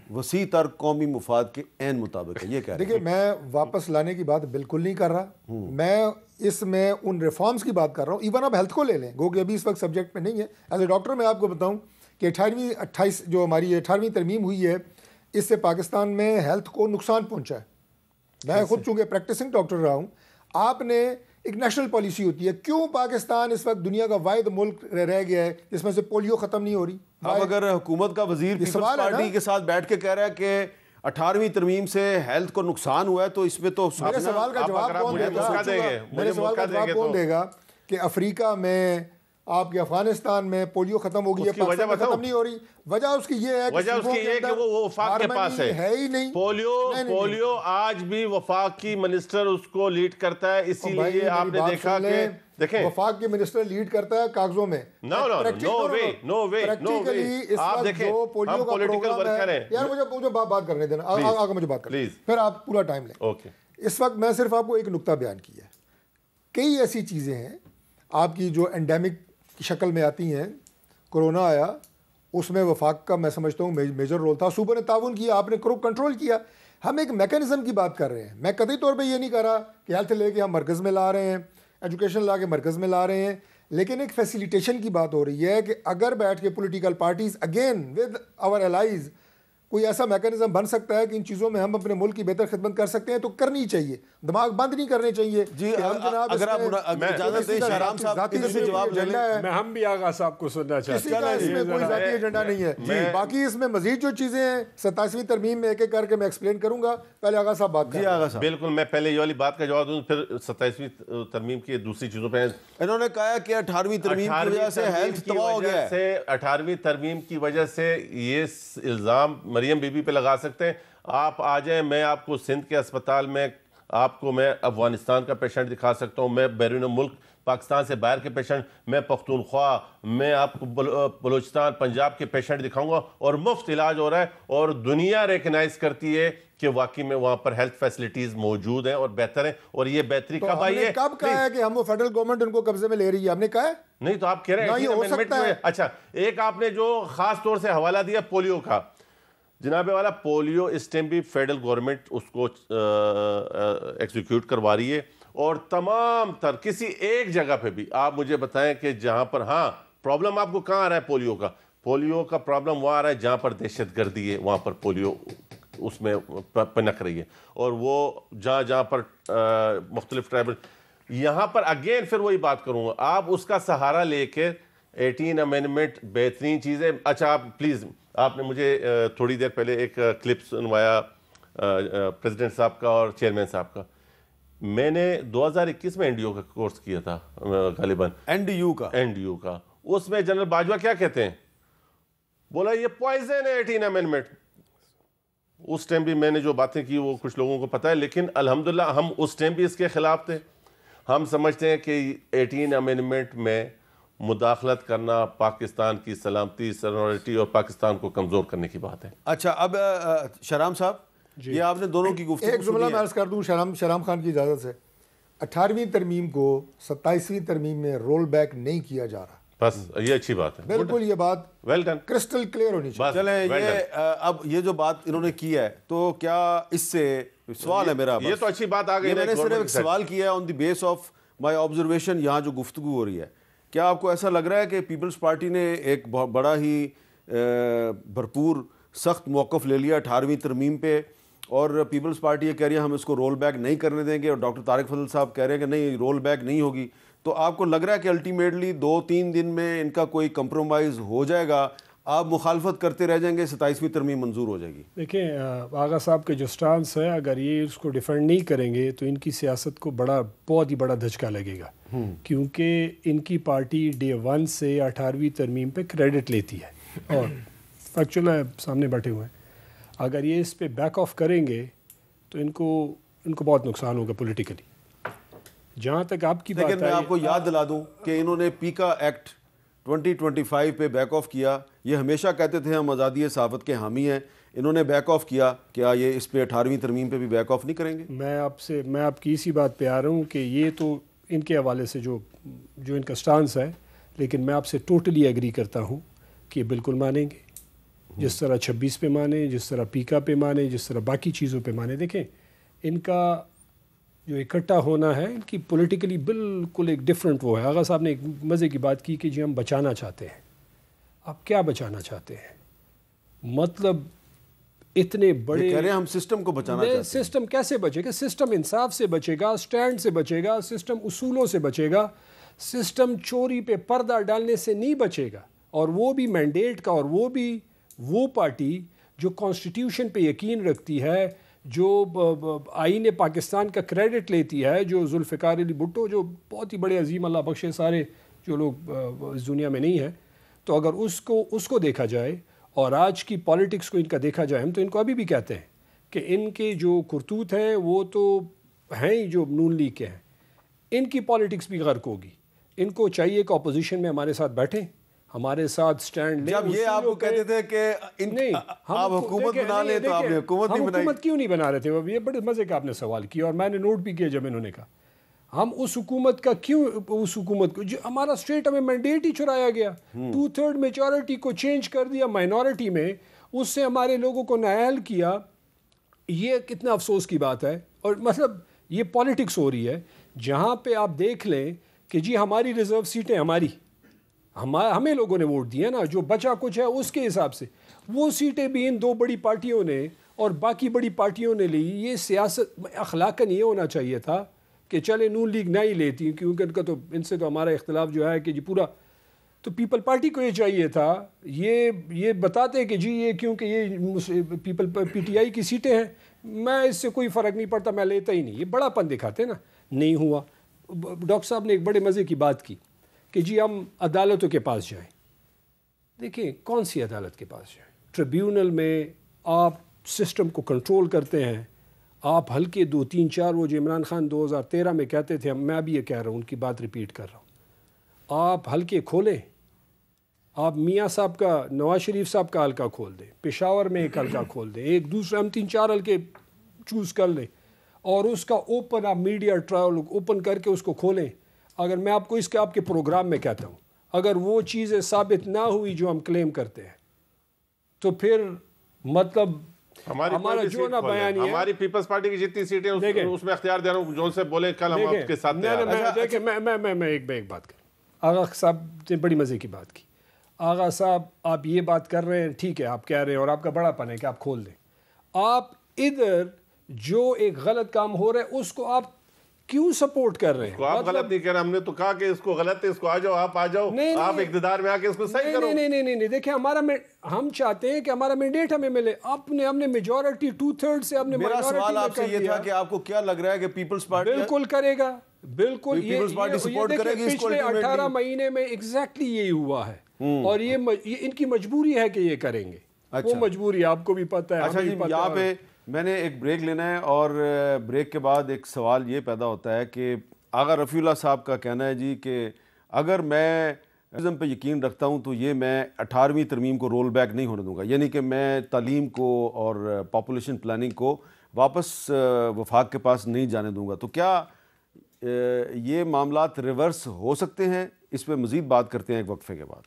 S1: وسیع تر قومی مفاد کے عین مطابق ہے، یہ کہہ رہے ہیں؟
S4: دیکھیں، میں واپس لانے کی بات بالکل نہیں کر رہا، میں اس میں ان ریفارمز کی بات کر رہا ہوں. ایون آپ ہیلتھ کو لے لیں، گو کہ ابھی اس وقت سبجیکٹ میں نہیں ہے. ایز اے ڈاکٹر میں آپ کو بتاؤں کہ 28 جو ہماری 18ویں ترمیم ہوئی ہے، اس سے پاکستان میں ہیلتھ کو نقصان پہنچا ہے. میں خود چونکہ پریکٹسنگ ڈاکٹر رہا ہوں. آپ نے ایک نیشنل پالیسی ہوتی ہے، کیوں پاکستان اس وقت دنیا کا واحد ملک رہ گیا ہے جس میں سے پولیو ختم نہیں ہو رہی؟
S1: اب اگر حکومت کا وزیر پیپلز پارٹی کے ساتھ بیٹھ کے کہہ رہا ہے کہ 18ویں ترمیم سے ہیلتھ کو نقصان ہوا ہے، تو اس میں تو
S4: میرے سوال کا جواب کون دے گا کہ افریقہ میں، آپ کے افغانستان میں پولیو ختم ہو گئی ہے، پاکستان میں ختم نہیں ہو رہی؟ وجہ اس کی یہ ہے
S7: کہ وہ وفاق کے پاس
S4: ہے ہی نہیں.
S7: پولیو آج بھی وفاق کی منسٹر اس کو لیڈ کرتا ہے، اسی لیے آپ نے دیکھا کہ دیکھیں
S4: وفاق کی منسٹر لیڈ کرتا ہے کاغذوں میں.
S7: نو وے آپ دیکھیں، ہم پولیٹیکل ورکر ہیں.
S4: یار مجھے بات کرنے دینا، آگے مجھے بات کریں، پھر آپ پورا ٹائم لیں. اس وقت میں صرف آپ کو ایک نقطہ بیان کیا ہے. کئی ایسی چیزیں ہیں آپ کی جو انڈیمک کی شکل میں آتی ہیں. کرونا آیا، اس میں وفاق کا میں سمجھتا ہوں میجر رول تھا. صوبوں نے تعاون کیا، آپ نے کنٹرول کیا. ہم ایک میکینزم کی بات کر رہے ہیں. میں قطعی طور پہ یہ نہیں کر رہا کہ ہیلتھ لے کے ہم مرکز میں لا رہے ہیں، ایجوکیشن لا کے مرکز میں لا رہے ہیں، لیکن ایک فیسیلیٹیشن کی بات ہو رہی ہے کہ اگر بیٹھ کے political parties again with our allies کوئی ایسا میکینزم بن سکتا ہے کہ ان چیزوں میں ہم اپنے ملک کی بہتر خدمت کر سکتے ہیں تو کرنی چاہیے. دماغ بند نہیں کرنے چاہیے.
S1: جی اگر آپ اجازت دیں شہرام صاحب ادھر سے جواب لے لیں.
S5: میں ہم بھی آغا صاحب کو سننا چاہتے ہیں.
S4: اس میں کوئی ذاتی ایجنڈا نہیں ہے. باقی اس میں مزید جو چیزیں ہیں 27ویں ترمیم میں ایک ایک کر کے میں ایکسپلین کروں گا. پہلے آغا صاحب بات کریں.
S1: جی آغا صاحب.
S7: بالکل، میں پہلے یہ والی بات کا جواب دوں، پھر 27ویں ترمیم کی دوسری چیزوں پہ.
S1: انہوں نے کہا کہ 18ویں ترمیم کی وجہ سے ہیلتھ تباہ ہو گیا ہے.
S7: 18ویں ترمیم کی وجہ سے یہ الزام مریم بی بی پہ لگا سکتے ہیں. آپ آ جائیں، میں آپ کو سندھ کے اسپتال میں آپ کو میں افغانستان کا پیشنٹ دکھا سکتا ہوں، میں بیرون ملک پاکستان سے باہر کے پیشنٹ، میں پختونخوا، میں آپ کو بلوچستان پنجاب کے پیشنٹ دکھاؤں گا، اور مفت علاج ہو رہا ہے، اور دنیا ریکنائز کرتی ہے کہ واقعی میں وہاں پر ہیلتھ فیسلٹیز موجود ہیں اور بہتر ہیں. اور یہ بہتری کب آئی ہے؟
S4: کب کہا ہے کہ ہم وہ فیڈرل گورنمنٹ ان کو قبضے میں لے رہی ہے؟ ہم نے کہا ہے
S7: نہیں. تو آپ کہہ رہے ہیں اچھا، ایک آپ نے جو خاص طور سے حوالہ دیا پولیو کا، جناب والا پولیو اس ٹائم بھی فیڈرل گورنمنٹ اس کو ایکزیکیوٹ کروا رہی ہے، اور تمام تر کسی ایک جگہ پہ بھی آپ مجھے بتائیں کہ جہاں پر ہاں پرابلم آپ کو کہاں آ رہا ہے پولیو کا پرابلم وہاں آ رہا ہے جہاں پر دہشت گردی ہے، وہاں پر پولیو اس میں پنک رہی ہے. اور وہ جہاں پر مختلف ٹرائبل، یہاں پر اگین پھر وہی بات کروں گا، آپ اس کا سہارا لے کے 18 امینڈمنٹ بہترین چیزیں. اچھا آپ پلیز، آپ نے مجھے تھوڑی دیر پہلے ایک کلپ سنوایا پریزیڈنٹ صاحب کا اور چیئرمین صاحب کا. میں نے 2021 میں NDO کا کورس کیا تھا غالباً، NDU کا. اس میں جنرل باجوہ کیا کہتے ہیں؟ بولا یہ پوائزن ہے 18 امینڈمنٹ. اس ٹائم بھی میں نے جو باتیں کی وہ کچھ لوگوں کو پتہ ہے، لیکن الحمدللہ ہم اس ٹائم بھی اس کے خلاف تھے. ہم سمجھتے ہیں کہ 18 امینڈمنٹ میں مداخلت کرنا پاکستان کی سلامتی، سیکورٹی اور پاکستان کو کمزور کرنے کی بات ہے.
S1: اچھا، اب شہرام صاحب، یہ آپ نے دونوں کی گفتگو
S4: ایک جملہ میں عرض کر دوں شہرام خان کی اجازت سے. 18ویں ترمیم کو 27ویں ترمیم میں رول بیک نہیں کیا جا رہا.
S7: بس یہ اچھی بات ہے.
S4: بالکل یہ بات
S7: ویل ڈن,
S4: کرسٹل کلیئر ہونی چاہیے.
S1: چلیں یہ اب یہ جو بات انہوں نے کی ہے تو کیا اس سے سوال ہے میرا,
S7: یہ تو اچھی بات آ گئی.
S1: میں نے صرف ایک سوال کیا ہے آن دی بیس آف مائی آبزرویشن, یہاں جو گفتگو ہو رہی ہے, کیا آپ کو ایسا لگ رہا ہے کہ پیپلز پارٹی نے ایک بہت بڑا ہی بھرپور سخت موقف لے لیا 18ویں ترمیم پہ, اور پیپلز پارٹی یہ کہہ رہی ہے ہم اس کو رول بیک نہیں کرنے دیں گے, اور ڈاکٹر طارق فضل صاحب کہہ رہے ہیں کہ نہیں رول بیک نہیں ہوگی, تو آپ کو لگ رہا ہے کہ الٹیمیٹلی 2-3 دن میں ان کا کوئی کمپرومائز ہو جائے گا, آپ مخالفت کرتے رہ جائیں گے, 27ویں ترمیم منظور ہو جائے گی؟
S5: دیکھیں آغا صاحب کے جو سٹانس ہے, اگر یہ اس کو ڈیفینڈ نہیں کریں گے تو ان کی سیاست کو بہت ہی بڑا دھچکا لگے گا, کیونکہ ان کی پارٹی ڈے 1 سے 18ویں ترمیم پہ کریڈٹ لیتی ہے, اور فیکچوئل ہے سامنے بیٹھے ہوئے ہیں. اگر یہ اس پہ بیک آف کریں گے تو ان کو بہت نقصان ہوگا پولیٹیکلی. جہاں تک آپ کی بات ہے,
S1: لیکن میں آپ کو یاد دلا دوں کہ انہوں نے پیکا ایکٹ 2025 پہ بیک آف کیا. یہ ہمیشہ کہتے تھے ہم آزادی صحافت کے حامی ہیں, انہوں نے بیک آف کیا, کیا یہ اس پہ 18ویں ترمیم پہ بھی بیک آف نہیں کریں گے؟
S5: میں آپ کی اسی بات پہ آ رہا ہوں کہ یہ تو ان کے حوالے سے جو ان کا سٹانس ہے, لیکن میں آپ سے ٹوٹلی ایگری کرتا ہوں کہ یہ بالکل مانیں گے, جس طرح 26 پہ مانیں, جس طرح پیکا پہ مانیں, جس طرح باقی چیزوں پہ مانیں. دیکھیں ان کا جو اکٹھا ہونا ہے ان کی پولیٹیکلی بالکل ایک ڈیفرنٹ وہ ہے. آغا صاحب نے ایک مزے کی بات کی کہ جی ہم بچانا چاہتے ہیں. آپ کیا بچانا چاہتے ہیں؟ مطلب اتنے بڑے
S1: کہہ رہے ہیں ہم سسٹم کو بچانا چاہتے ہیں.
S5: سسٹم کیسے بچے گا؟ سسٹم انصاف سے بچے گا, سٹینڈ سے بچے گا, سسٹم اصولوں سے بچے گا, سسٹم چوری پہ پردہ ڈالنے سے نہیں بچے گا, اور وہ بھی مینڈیٹ کا, اور وہ بھی وہ پارٹی جو کانسٹیٹیوشن پہ یقین رکھتی ہے, جو آئین پاکستان کا کریڈٹ لیتی ہے, جو ذوالفقار علی بھٹو جو بہت ہی بڑے عظیم, اللہ بخشے سارے جو لوگ اس دنیا میں نہیں ہیں, تو اگر اس کو دیکھا جائے اور آج کی پالیٹکس کو ان کا دیکھا جائے, ہم تو ان کو ابھی بھی کہتے ہیں کہ ان کے جو کرتوت ہیں وہ تو ہیں ہی جو نون لیگ کے ہیں, ان کی پالیٹکس بھی غرق ہوگی. ان کو چاہیے کہ اپوزیشن میں ہمارے ساتھ بیٹھیں, ہمارے ساتھ سٹینڈ لیں.
S1: جب یہ آپ کو کہتے تھے کہ
S5: نہیں
S1: آپ حکومت بنا لیں تو آپ نے حکومت نہیں بنائی.
S5: حکومت کیوں نہیں بنا رہے تھے؟ یہ بڑے مزے کا آپ نے سوال کیا, اور میں نے نوٹ بھی کیا جب انہوں نے کہا ہم اس حکومت کا کیوں, اس حکومت کو جو ہمارا اسٹیٹ ہمیں مینڈیٹ ہی چرایا گیا, 2/3 میجورٹی کو چینج کر دیا مائنورٹی میں, اس سے ہمارے لوگوں کو نااہل کیا. یہ کتنا افسوس کی بات ہے. اور مطلب یہ پالیٹکس ہو رہی ہے جہاں پہ آپ دیکھ لیں کہ جی ہماری ریزرو سیٹیں ہمیں لوگوں نے ووٹ دیے نا, جو بچا کچھ ہے اس کے حساب سے وہ سیٹیں بھی ان 2 بڑی پارٹیوں نے اور باقی بڑی پارٹیوں نے لی. یہ سیاست اخلاقاً یہ ہونا چاہیے تھا کہ چلے نون لیگ نہ ہی لیتی, کیونکہ ان کا تو ان سے تو ہمارا اختلاف جو ہے کہ جی پورا, تو پیپل پارٹی کو یہ چاہیے تھا یہ بتاتے کہ جی یہ کیونکہ یہ پی ٹی آئی کی سیٹیں ہیں, میں اس سے کوئی فرق نہیں پڑتا, میں لیتا ہی نہیں. یہ بڑا پن دکھاتے نا. نہیں ہوا. ڈاکٹر صاحب نے ایک بڑے مزے کی بات کی کہ جی ہم عدالتوں کے پاس جائیں. دیکھیں کون سی عدالت کے پاس جائیں؟ ٹریبیونل میں آپ سسٹم کو کنٹرول کرتے ہیں. آپ ہلکے 2 3 4 وہ جو عمران خان 2013 میں کہتے تھے, میں ابھی یہ کہہ رہا ہوں, ان کی بات ریپیٹ کر رہا ہوں, آپ حلقے کھولیں. آپ میاں صاحب کا, نواز شریف صاحب کا حلقہ کھول دیں, پشاور میں ایک حلقہ کھول دیں, ایک دوسرا ہم 3 4 حلقے چوز کر لیں, اور اس کا اوپن آپ میڈیا ٹرائل اوپن کر کے اس کو کھولیں. اگر میں آپ کو اس کے آپ کے پروگرام میں کہتا ہوں, اگر وہ چیزیں ثابت نہ ہوئی جو ہم کلیم کرتے ہیں, تو پھر مطلب ہمارا جو نہ بیانی ہے,
S7: ہماری پیپلز پارٹی کی جتنی سیٹیں اس میں اختیار دے رہا ہوں, جو سے بولے کل ہم آپ کے ساتھ تیار ہیں.
S5: دیکھیں میں ایک بات کروں. آغا صاحب نے بڑی مزے کی بات کی. آغا صاحب آپ یہ بات کر رہے ہیں, ٹھیک ہے آپ کہہ رہے ہیں, اور آپ کا بڑا پن ہے کہ آپ کھول دیں. آپ ادھر جو ایک غلط کام ہو رہا ہے اس کو آپ کیوں سپورٹ کر رہے ہیں؟
S7: آپ غلط نہیں کہہ رہے, ہم نے تو کہا کہ اس کو غلط ہے, اس کو آ جاؤ, آپ آ جاؤ, آپ اقتدار میں آ کے اس کو صحیح کرو.
S5: نہیں دیکھیں ہم چاہتے ہیں کہ ہمارا مینڈیٹ ہمیں ملے. ہم نے میجورٹی 2/3 سے ہم نے
S1: میرا سوال آپ سے یہ تھا کہ آپ کو کیا لگ رہا ہے کہ پیپلز پارٹی
S5: بالکل کرے گا, بالکل
S1: پیپلز پارٹی سپورٹ کرے گی اس کو.
S5: پچھلے 18 مہینے میں ایگزیکٹلی یہی ہوا ہے, اور یہ ان کی مجبوری ہے کہ یہ کریں گے. وہ مجبوری آپ کو بھی پتہ ہے.
S1: اچھا جی, یہاں پہ میں نے ایک بریک لینا ہے, اور بریک کے بعد ایک سوال یہ پیدا ہوتا ہے کہ آغا رفیع اللہ صاحب کا کہنا ہے جی کہ اگر میں نظم پہ یقین رکھتا ہوں تو یہ میں 18ویں ترمیم کو رول بیک نہیں ہونے دوں گا, یعنی کہ میں تعلیم کو اور پاپولیشن پلاننگ کو واپس وفاق کے پاس نہیں جانے دوں گا. تو کیا یہ معاملات ریورس ہو سکتے ہیں اس پہ مزید بات کرتے ہیں ایک وقفے کے بعد.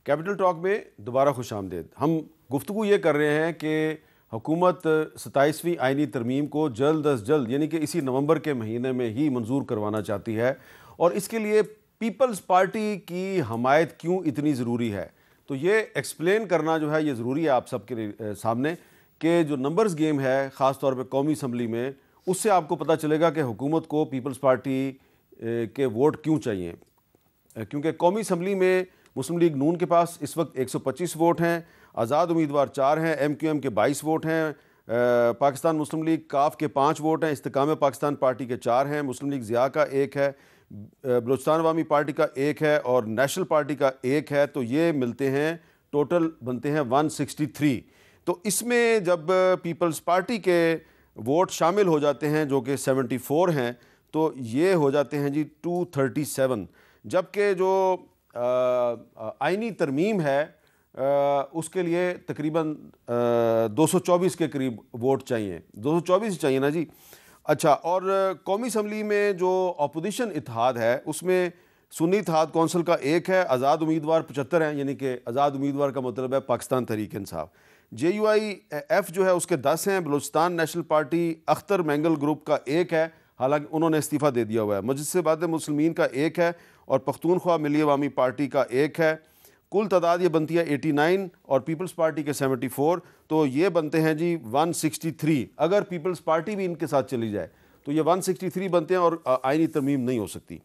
S1: کیپٹل ٹاک میں دوبارہ خوش آمدید. ہم گفتگو یہ کر رہے ہیں کہ حکومت 27ویں آئینی ترمیم کو جلد از جلد یعنی کہ اسی نومبر کے مہینے میں ہی منظور کروانا چاہتی ہے, اور اس کے لیے پیپلز پارٹی کی حمایت کیوں اتنی ضروری ہے. تو یہ ایکسپلین کرنا جو ہے یہ ضروری ہے آپ سب کے سامنے کہ جو نمبرز گیم ہے خاص طور پہ قومی اسمبلی میں, اس سے آپ کو پتہ چلے گا کہ حکومت کو پیپلز پارٹی کے ووٹ کیوں چاہیے. کیونکہ قومی اسمبلی میں مسلم لیگ نون کے پاس اس وقت 125 ووٹ ہیں, آزاد امیدوار 4 ہیں, ایم کیو ایم کے 22 ووٹ ہیں, پاکستان مسلم لیگ کاف کے 5 ووٹ ہیں, استحکام پاکستان پارٹی کے 4 ہیں, مسلم لیگ ضیاء کا 1 ہے, بلوچستان عوامی پارٹی کا 1 ہے اور نیشنل پارٹی کا 1 ہے. تو یہ ملتے ہیں, ٹوٹل بنتے ہیں 163. تو اس میں جب پیپلز پارٹی کے ووٹ شامل ہو جاتے ہیں جو کہ 74 ہیں, تو یہ ہو جاتے ہیں جی 237. جبکہ جو آئینی ترمیم ہے اس کے لیے تقریباً 224 کے قریب ووٹ چاہیے, 224 چاہیے نا جی. اچھا, اور قومی اسمبلی میں جو اپوزیشن اتحاد ہے اس میں سنی اتحاد کونسل کا 1 ہے, آزاد امیدوار 75 ہیں, یعنی کہ آزاد امیدوار کا مطلب ہے پاکستان تحریک انصاف. JUIF جو ہے اس کے 10 ہیں, Balochistan national party Akhtar Mengal group کا 1 ہے, حالانکہ انہوں نے استعفیٰ دے دیا ہوا ہے, مجلس بات مسلمین کا 1 ہے اور پختونخوا ملی عوامی پارٹی کا 1 ہے. کل تعداد یہ بنتی ہے 89 اور پیپلز پارٹی کے 74, تو یہ بنتے ہیں جی 163. اگر پیپلز پارٹی بھی ان کے ساتھ چلی جائے تو یہ 163 بنتے ہیں اور آئینی ترمیم نہیں ہو سکتی.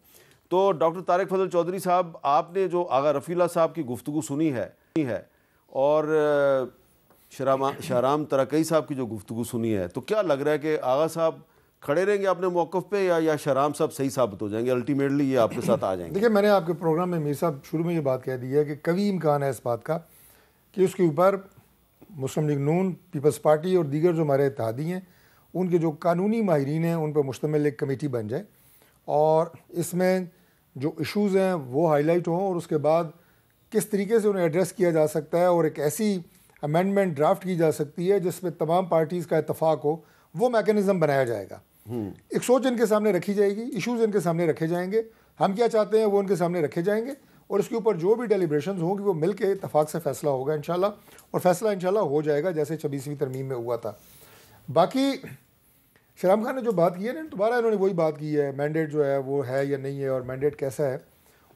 S1: تو ڈاکٹر طارق فضل چودھری صاحب, آپ نے جو آغا رفیع اللہ صاحب کی گفتگو سنی ہے اور شہرام ترکئی صاحب کی جو گفتگو سنی ہے, تو کیا لگ رہا ہے کہ آغا صاحب کھڑے رہیں گے اپنے موقف پہ یا شہرام صاحب صحیح ثابت ہو جائیں گے, الٹیمیٹلی یہ آپ کے ساتھ آ جائیں گے؟
S4: دیکھیں, میں نے آپ کے پروگرام میں میر صاحب شروع میں یہ بات کہہ دی ہے کہ قوی امکان ہے اس بات کا کہ اس کے اوپر مسلم لیگ نون, پیپلز پارٹی اور دیگر جو ہمارے اتحادی ہیں ان کے جو قانونی ماہرین ہیں ان پر مشتمل ایک کمیٹی بن جائے اور اس میں جو ایشوز ہیں وہ ہائی لائٹ ہوں اور اس کے بعد کس طریقے سے انہیں ایڈریس کیا جا سکتا ہے اور ایک ایسی امینڈمنٹ ڈرافٹ کی جا سکتی ہے جس میں تمام پارٹیز کا اتفاق ہو, وہ میکینزم بنایا جائے گا. ایک سوچ ان کے سامنے رکھی جائے گی, ایشوز ان کے سامنے رکھے جائیں گے, ہم کیا چاہتے ہیں وہ ان کے سامنے رکھے جائیں گے اور اس کے اوپر جو بھی ڈیلیبریشنز ہوں گی وہ مل کے اتفاق سے فیصلہ ہوگا انشاءاللہ, اور فیصلہ انشاءاللہ ہو جائے گا جیسے 26ویں ترمیم میں ہوا تھا. باقی شہرام خان نے جو بات کی ہے نا, دوبارہ انہوں نے وہی بات کی ہے, مینڈیٹ جو ہے وہ ہے یا نہیں ہے اور مینڈیٹ کیسا ہے.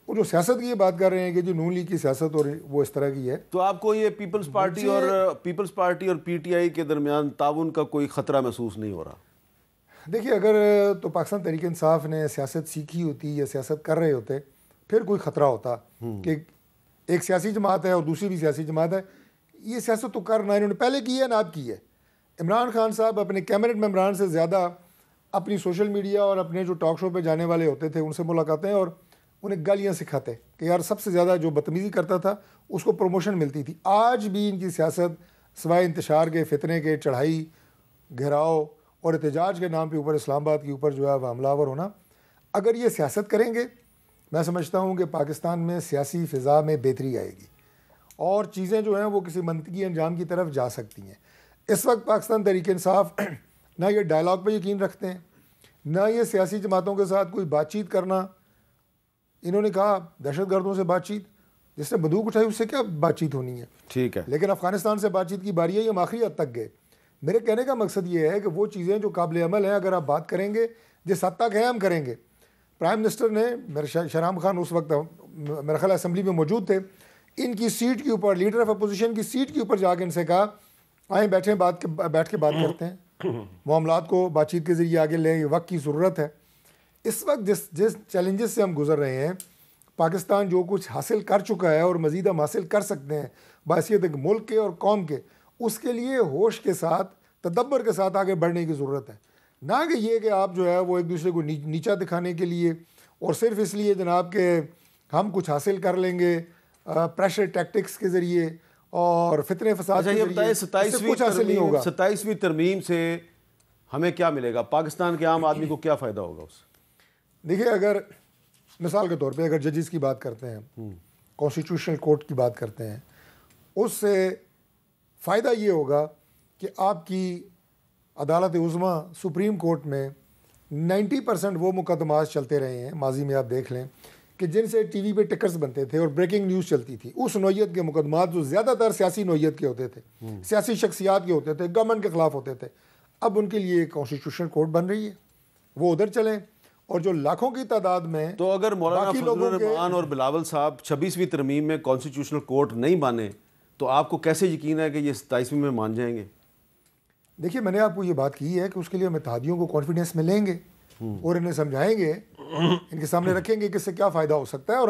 S4: وہ جو سیاست کی یہ بات کر رہے ہیں کہ جو نون لیگ کی سیاست اور وہ اس طرح کی ہے,
S1: تو آپ کو یہ پیپلز پارٹی اور PTI کے درمیان تعاون کا کوئی خطرہ محسوس نہیں ہو رہا؟
S4: دیکھیے, اگر تو پاکستان تحریک انصاف نے سیاست سیکھی ہوتی یا سیاست کر رہے ہوتے پھر کوئی خطرہ ہوتا کہ ایک سیاسی جماعت ہے اور دوسری بھی سیاسی جماعت ہے. یہ سیاست تو کرنا انہوں نے پہلے کی ہے نہ اب کی ہے. عمران خان صاحب اپنے کیبنٹ ممبران سے زیادہ اپنی سوشل میڈیا اور اپنے جو ٹاک شو پہ جانے والے ہوتے تھے ان سے ملاقاتیں اور انہیں گالیاں سکھاتے کہ یار سب سے زیادہ جو بدتمیزی کرتا تھا اس کو پروموشن ملتی تھی. آج بھی ان کی سیاست سوائے انتشار کے, فتنے کے, چڑھائی, گھیراؤ اور احتجاج کے نام پہ اوپر اسلام آباد کے اوپر جو ہے وہ حملہ آور ہونا. اگر یہ سیاست کریں گے میں سمجھتا ہوں کہ پاکستان میں سیاسی فضا میں بہتری آئے گی اور چیزیں جو ہیں وہ کسی منطقی انجام کی طرف جا سکتی ہیں. اس وقت پاکستان تحریک انصاف نہ یہ ڈائلاگ پہ یقین رکھتے ہیں, نہ یہ سیاسی جماعتوں کے ساتھ کوئی بات چیت کرنا. انہوں نے کہا دہشت گردوں سے بات چیت, جس نے بندوق اٹھائی اس سے کیا بات چیت ہونی ہے,
S1: ٹھیک ہے,
S4: لیکن افغانستان سے بات چیت کی باری ہے, یہ ہم آخری حد تک گئے. میرے کہنے کا مقصد یہ ہے کہ وہ چیزیں جو قابل عمل ہیں اگر آپ بات کریں گے جس حد تک ہے ہم کریں گے. پرائم منسٹر نے, شہرام خان اس وقت میرا خیال اسمبلی میں موجود تھے, ان کی سیٹ کے اوپر, لیڈر آف اپوزیشن کی سیٹ کے اوپر جا کے ان سے کہا آئیں بیٹھیں بیٹھ کے بات کرتے ہیں, معاملات کو بات چیت کے ذریعے آگے لیں, یہ وقت کی ضرورت ہے. اس وقت جس چیلنجز سے ہم گزر رہے ہیں, پاکستان جو کچھ حاصل کر چکا ہے اور مزید ہم حاصل کر سکتے ہیں بحیثیت ایک ملک کے اور قوم کے, اس کے لیے ہوش کے ساتھ, تدبر کے ساتھ آگے بڑھنے کی ضرورت ہے. نہ کہ یہ کہ آپ جو ہے وہ ایک دوسرے کو نیچا دکھانے کے لیے اور صرف اس لیے جناب کہ ہم کچھ حاصل کر لیں گے پریشر ٹیکٹکس کے ذریعے اور فتنے فساد کے ذریعے,
S1: 27ویں ترمیم سے ہمیں کیا ملے گا, پاکستان کے عام آدمی کو کیا فائدہ ہوگا اس سے؟
S4: دیکھیے, اگر مثال کے طور پہ اگر ججز کی بات کرتے ہیں, کانسٹیٹیوشنل کورٹ کی بات کرتے ہیں, اس سے فائدہ یہ ہوگا کہ آپ کی عدالت عظمیٰ سپریم کورٹ میں 90% وہ مقدمات چلتے رہے ہیں ماضی میں، آپ دیکھ لیں کہ جن سے ٹی وی پہ ٹکرز بنتے تھے اور بریکنگ نیوز چلتی تھی، اس نوعیت کے مقدمات جو زیادہ تر سیاسی نوعیت کے ہوتے تھے، سیاسی شخصیات کے ہوتے تھے، گورنمنٹ کے خلاف ہوتے تھے، اب ان کے لیے کانسٹیٹیوشن کورٹ بن رہی ہے، وہ ادھر چلیں. اور جو لاکھوں کی تعداد میں
S1: تو اگر مولانا فضل الرحمان اور بلاول صاحب 26ویں ترمیم میں کانسٹیٹیوشنل کورٹ نہیں مانے تو آپ کو کیسے یقین ہے کہ یہ 27ویں میں مان جائیں گے؟
S4: دیکھیے میں نے آپ کو یہ بات کی ہے کہ اس کے لیے ہم اتحادیوں کو کانفیڈنس میں لیں گے اور انہیں سمجھائیں گے، ان کے سامنے رکھیں گے کہ اس سے کیا فائدہ ہو سکتا ہے. اور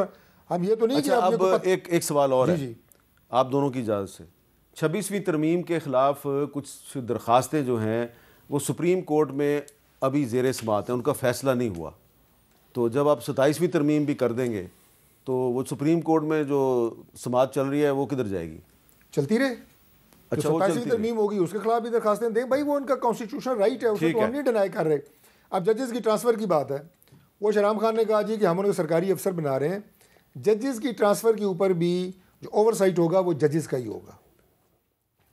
S4: ہم یہ تو نہیں کہ
S1: اب ایک سوال اور ہے آپ دونوں کی اجازت سے. 26ویں ترمیم کے خلاف کچھ درخواستیں جو ہیں وہ سپریم کورٹ میں ابھی زیر سماعت ہیں، ان کا فیصلہ نہیں ہوا. تو جب آپ 27ویں ترمیم بھی کر دیں گے تو وہ سپریم کورٹ میں جو سماعت چل رہی ہے وہ کدھر جائے گی؟
S4: چلتی رہے.
S1: اچھا،
S4: 27ویں ترمیم ہوگی اس کے خلاف بھی درخواستیں دیں بھائی، وہ ان کا کانسٹیٹیوشنل رائٹ ہے، اسے تو ہم نہیں ڈینائی کر رہے. اب ججز کی ٹرانسفر کی بات ہے، وہ شہرام خان نے کہا جی کہ ہم ان کو سرکاری افسر بنا رہے ہیں. ججز کی ٹرانسفر کے اوپر بھی جو اوور سائٹ ہوگا وہ ججز کا ہی ہوگا،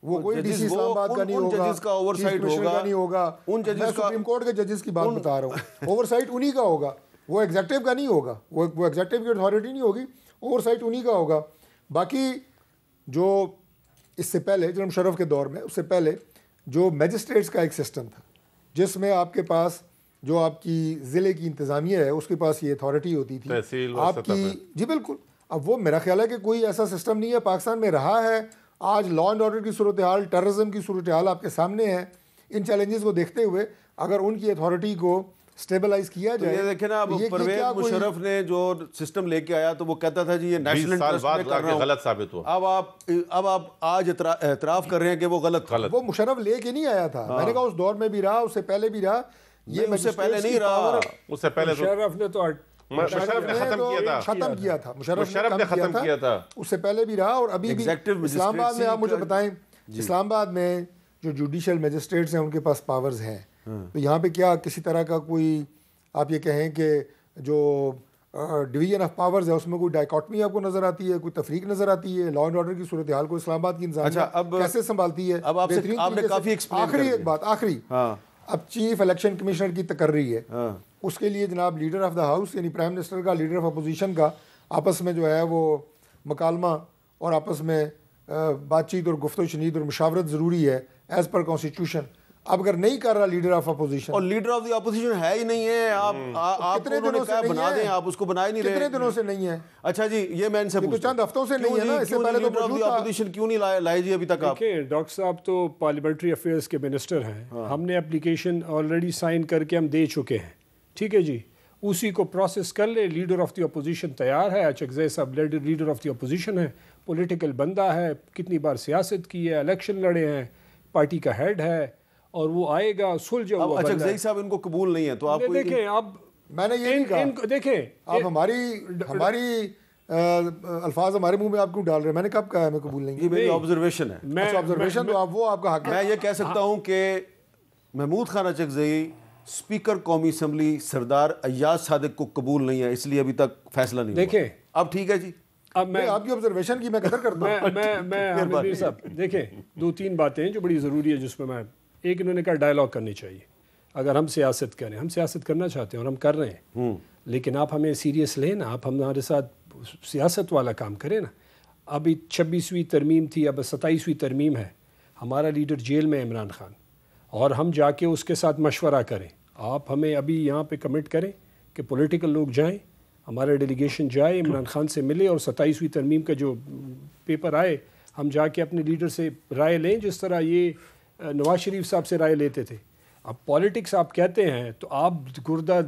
S4: وہ کوئی ڈی سی اسلام آباد کا نہیں ہوگا،
S1: ججز کا اوور سائٹ
S4: نہیں ہوگا. میں سپریم کورٹ کے ججز کی بات بتا رہا ہوں، اوور سائٹ انہی کا ہوگا، وہ ایگزیکٹو کا نہیں ہوگا، وہ ایگزیکٹو کی اتھارٹی نہیں ہوگی، اوور سائٹ انہی کا ہوگا. باقی جو اس سے پہلے جناب مشرف کے دور میں، اس سے پہلے جو میجسٹریٹس کا ایک سسٹم تھا جس میں آپ کے پاس جو آپ کی ضلع کی انتظامیہ ہے اس کے پاس یہ اتھارٹی ہوتی تھی آپ کی. جی بالکل. اب وہ میرا خیال ہے کہ کوئی ایسا سسٹم نہیں ہے پاکستان میں رہا ہے. آج لا اینڈ آرڈر کی صورتحال، ٹیررزم کی صورتحال آپ کے سامنے ہے. ان چیلنجز کو دیکھتے ہوئے اگر ان کی اتھارٹی کو اسٹیبلائز کیا جائے.
S1: یہ دیکھیں نا، اب پرویز مشرف نے جو سسٹم لے کے آیا تو وہ کہتا تھا جی یہ نیشنل انٹرسٹ میں کر رہا ہوں،
S7: غلط ثابت ہوا.
S1: اب آپ آج اعتراف کر رہے ہیں کہ وہ غلط.
S4: وہ مشرف لے کے نہیں آیا تھا. میں نے کہا اس دور میں بھی رہا، اس سے پہلے بھی رہا. یہ
S1: اس سے پہلے نہیں رہا،
S7: اس سے پہلے
S5: مشرف نے تو
S7: مشرف نے
S4: ختم کیا تھا.
S7: مشرف نے ختم کیا تھا.
S4: اس سے پہلے بھی رہا. اور ابھی بھی اسلام آباد میں آپ مجھے بتائیں، اسلام آباد میں جو جوڈیشل میجسٹریٹس ہیں ان کے پاس پاورز ہیں، تو یہاں پہ کیا کسی طرح کا کوئی آپ یہ کہیں کہ جو ڈویژن آف پاورز ہے اس میں کوئی ڈائیکاٹمی آپ کو نظر آتی ہے، کوئی تفریق نظر آتی ہے؟ لا اینڈ آرڈر کی صورتحال کو اسلام آباد کی انتظامیہ کیسے سنبھالتی ہے؟
S1: اب آپ نے کافی
S4: آخری ایک بات آخری، اب چیف الیکشن کمشنر کی تقرری ہے، اس کے لیے جناب لیڈر آف دا ہاؤس یعنی پرائم منسٹر کا، لیڈر آف اپوزیشن کا آپس میں جو ہے وہ مکالمہ اور آپس میں بات چیت اور گفت و شنید اور مشاورت ضروری ہے ایز پر کانسٹیٹیوشن. اب اگر نہیں کر رہا لیڈر آف اپوزیشن،
S1: اور لیڈر آف دی اپوزیشن ہے ہی نہیں ہے، آپ
S4: کتنے دنوں سے
S1: بنا دیں، آپ اس کو بنا ہی نہیں رہے.
S4: کتنے دنوں سے نہیں ہے؟
S1: اچھا جی، یہ میں ان سے
S4: پوچھتا ہوں، چند ہفتوں سے نہیں ہے نا، اس سے پہلے تو موجود تھا.
S1: اپوزیشن کیوں نہیں لائے جی ابھی تک؟ آپ
S5: دیکھیں ڈاکٹر صاحب تو پارلیمنٹری افیئرس کے منسٹر ہیں، ہم نے اپلیکیشن آلریڈی سائن کر کے ہم دے چکے ہیں، ٹھیک ہے جی، اسی کو پروسیس کر لے. لیڈر آف دی اپوزیشن تیار ہے، اچکزئی صاحب لیڈر آف دی اپوزیشن ہے، پولیٹیکل بندہ ہے، کتنی بار سیاست کی ہے، الیکشن لڑے ہیں، پارٹی کا ہیڈ ہے، اور وہ آئے گا سلجھا ہوا بندہ ہے.
S1: اچکزئی صاحب ان کو قبول نہیں ہے تو آپ
S5: دیکھیں اب
S4: میں نے یہ نہیں کہا،
S5: دیکھیں
S4: آپ ہماری الفاظ ہمارے منہ میں آپ کیوں ڈال رہے ہیں؟ میں نے کب کہا میں قبول نہیں.
S1: یہ میری آبزرویشن ہے.
S4: آبزرویشن تو وہ آپ کا حق ہے.
S1: میں یہ کہہ سکتا ہوں کہ محمود خان اچکزئی اسپیکر قومی اسمبلی سردار ایاز صادق کو قبول نہیں ہے، اس لیے ابھی تک فیصلہ نہیں ہوا.
S5: دیکھیں
S1: اب ٹھیک ہے جی،
S5: اب میں
S4: آپ کی آبزرویشن کی میں قدر کرتا ہوں.
S5: میں حامد میر صاحب دیکھیں 2-3 باتیں ہیں جو بڑی ضروری ہے جس میں ایک انہوں نے کہا ڈائلاگ کرنی چاہیے. اگر ہم سیاست کریں، ہم سیاست کرنا چاہتے ہیں اور ہم کر رہے ہیں، لیکن آپ ہمیں سیریس لیں نا، آپ ہمارے ساتھ سیاست والا کام کریں نا. ابھی 26ویں ترمیم تھی، اب 27ویں ترمیم ہے. ہمارا لیڈر جیل میں عمران خان، اور ہم جا کے اس کے ساتھ مشورہ کریں. آپ ہمیں ابھی یہاں پہ کمٹ کریں کہ پولیٹیکل لوگ جائیں، ہمارا ڈیلیگیشن جائے، عمران خان سے ملے، اور 27ویں ترمیم کا جو پیپر آئے ہم جا کے اپنے لیڈر سے رائے لیں، جس طرح یہ نواز شریف صاحب سے رائے لیتے تھے. اب پالیٹکس آپ کہتے ہیں تو آپ گردہ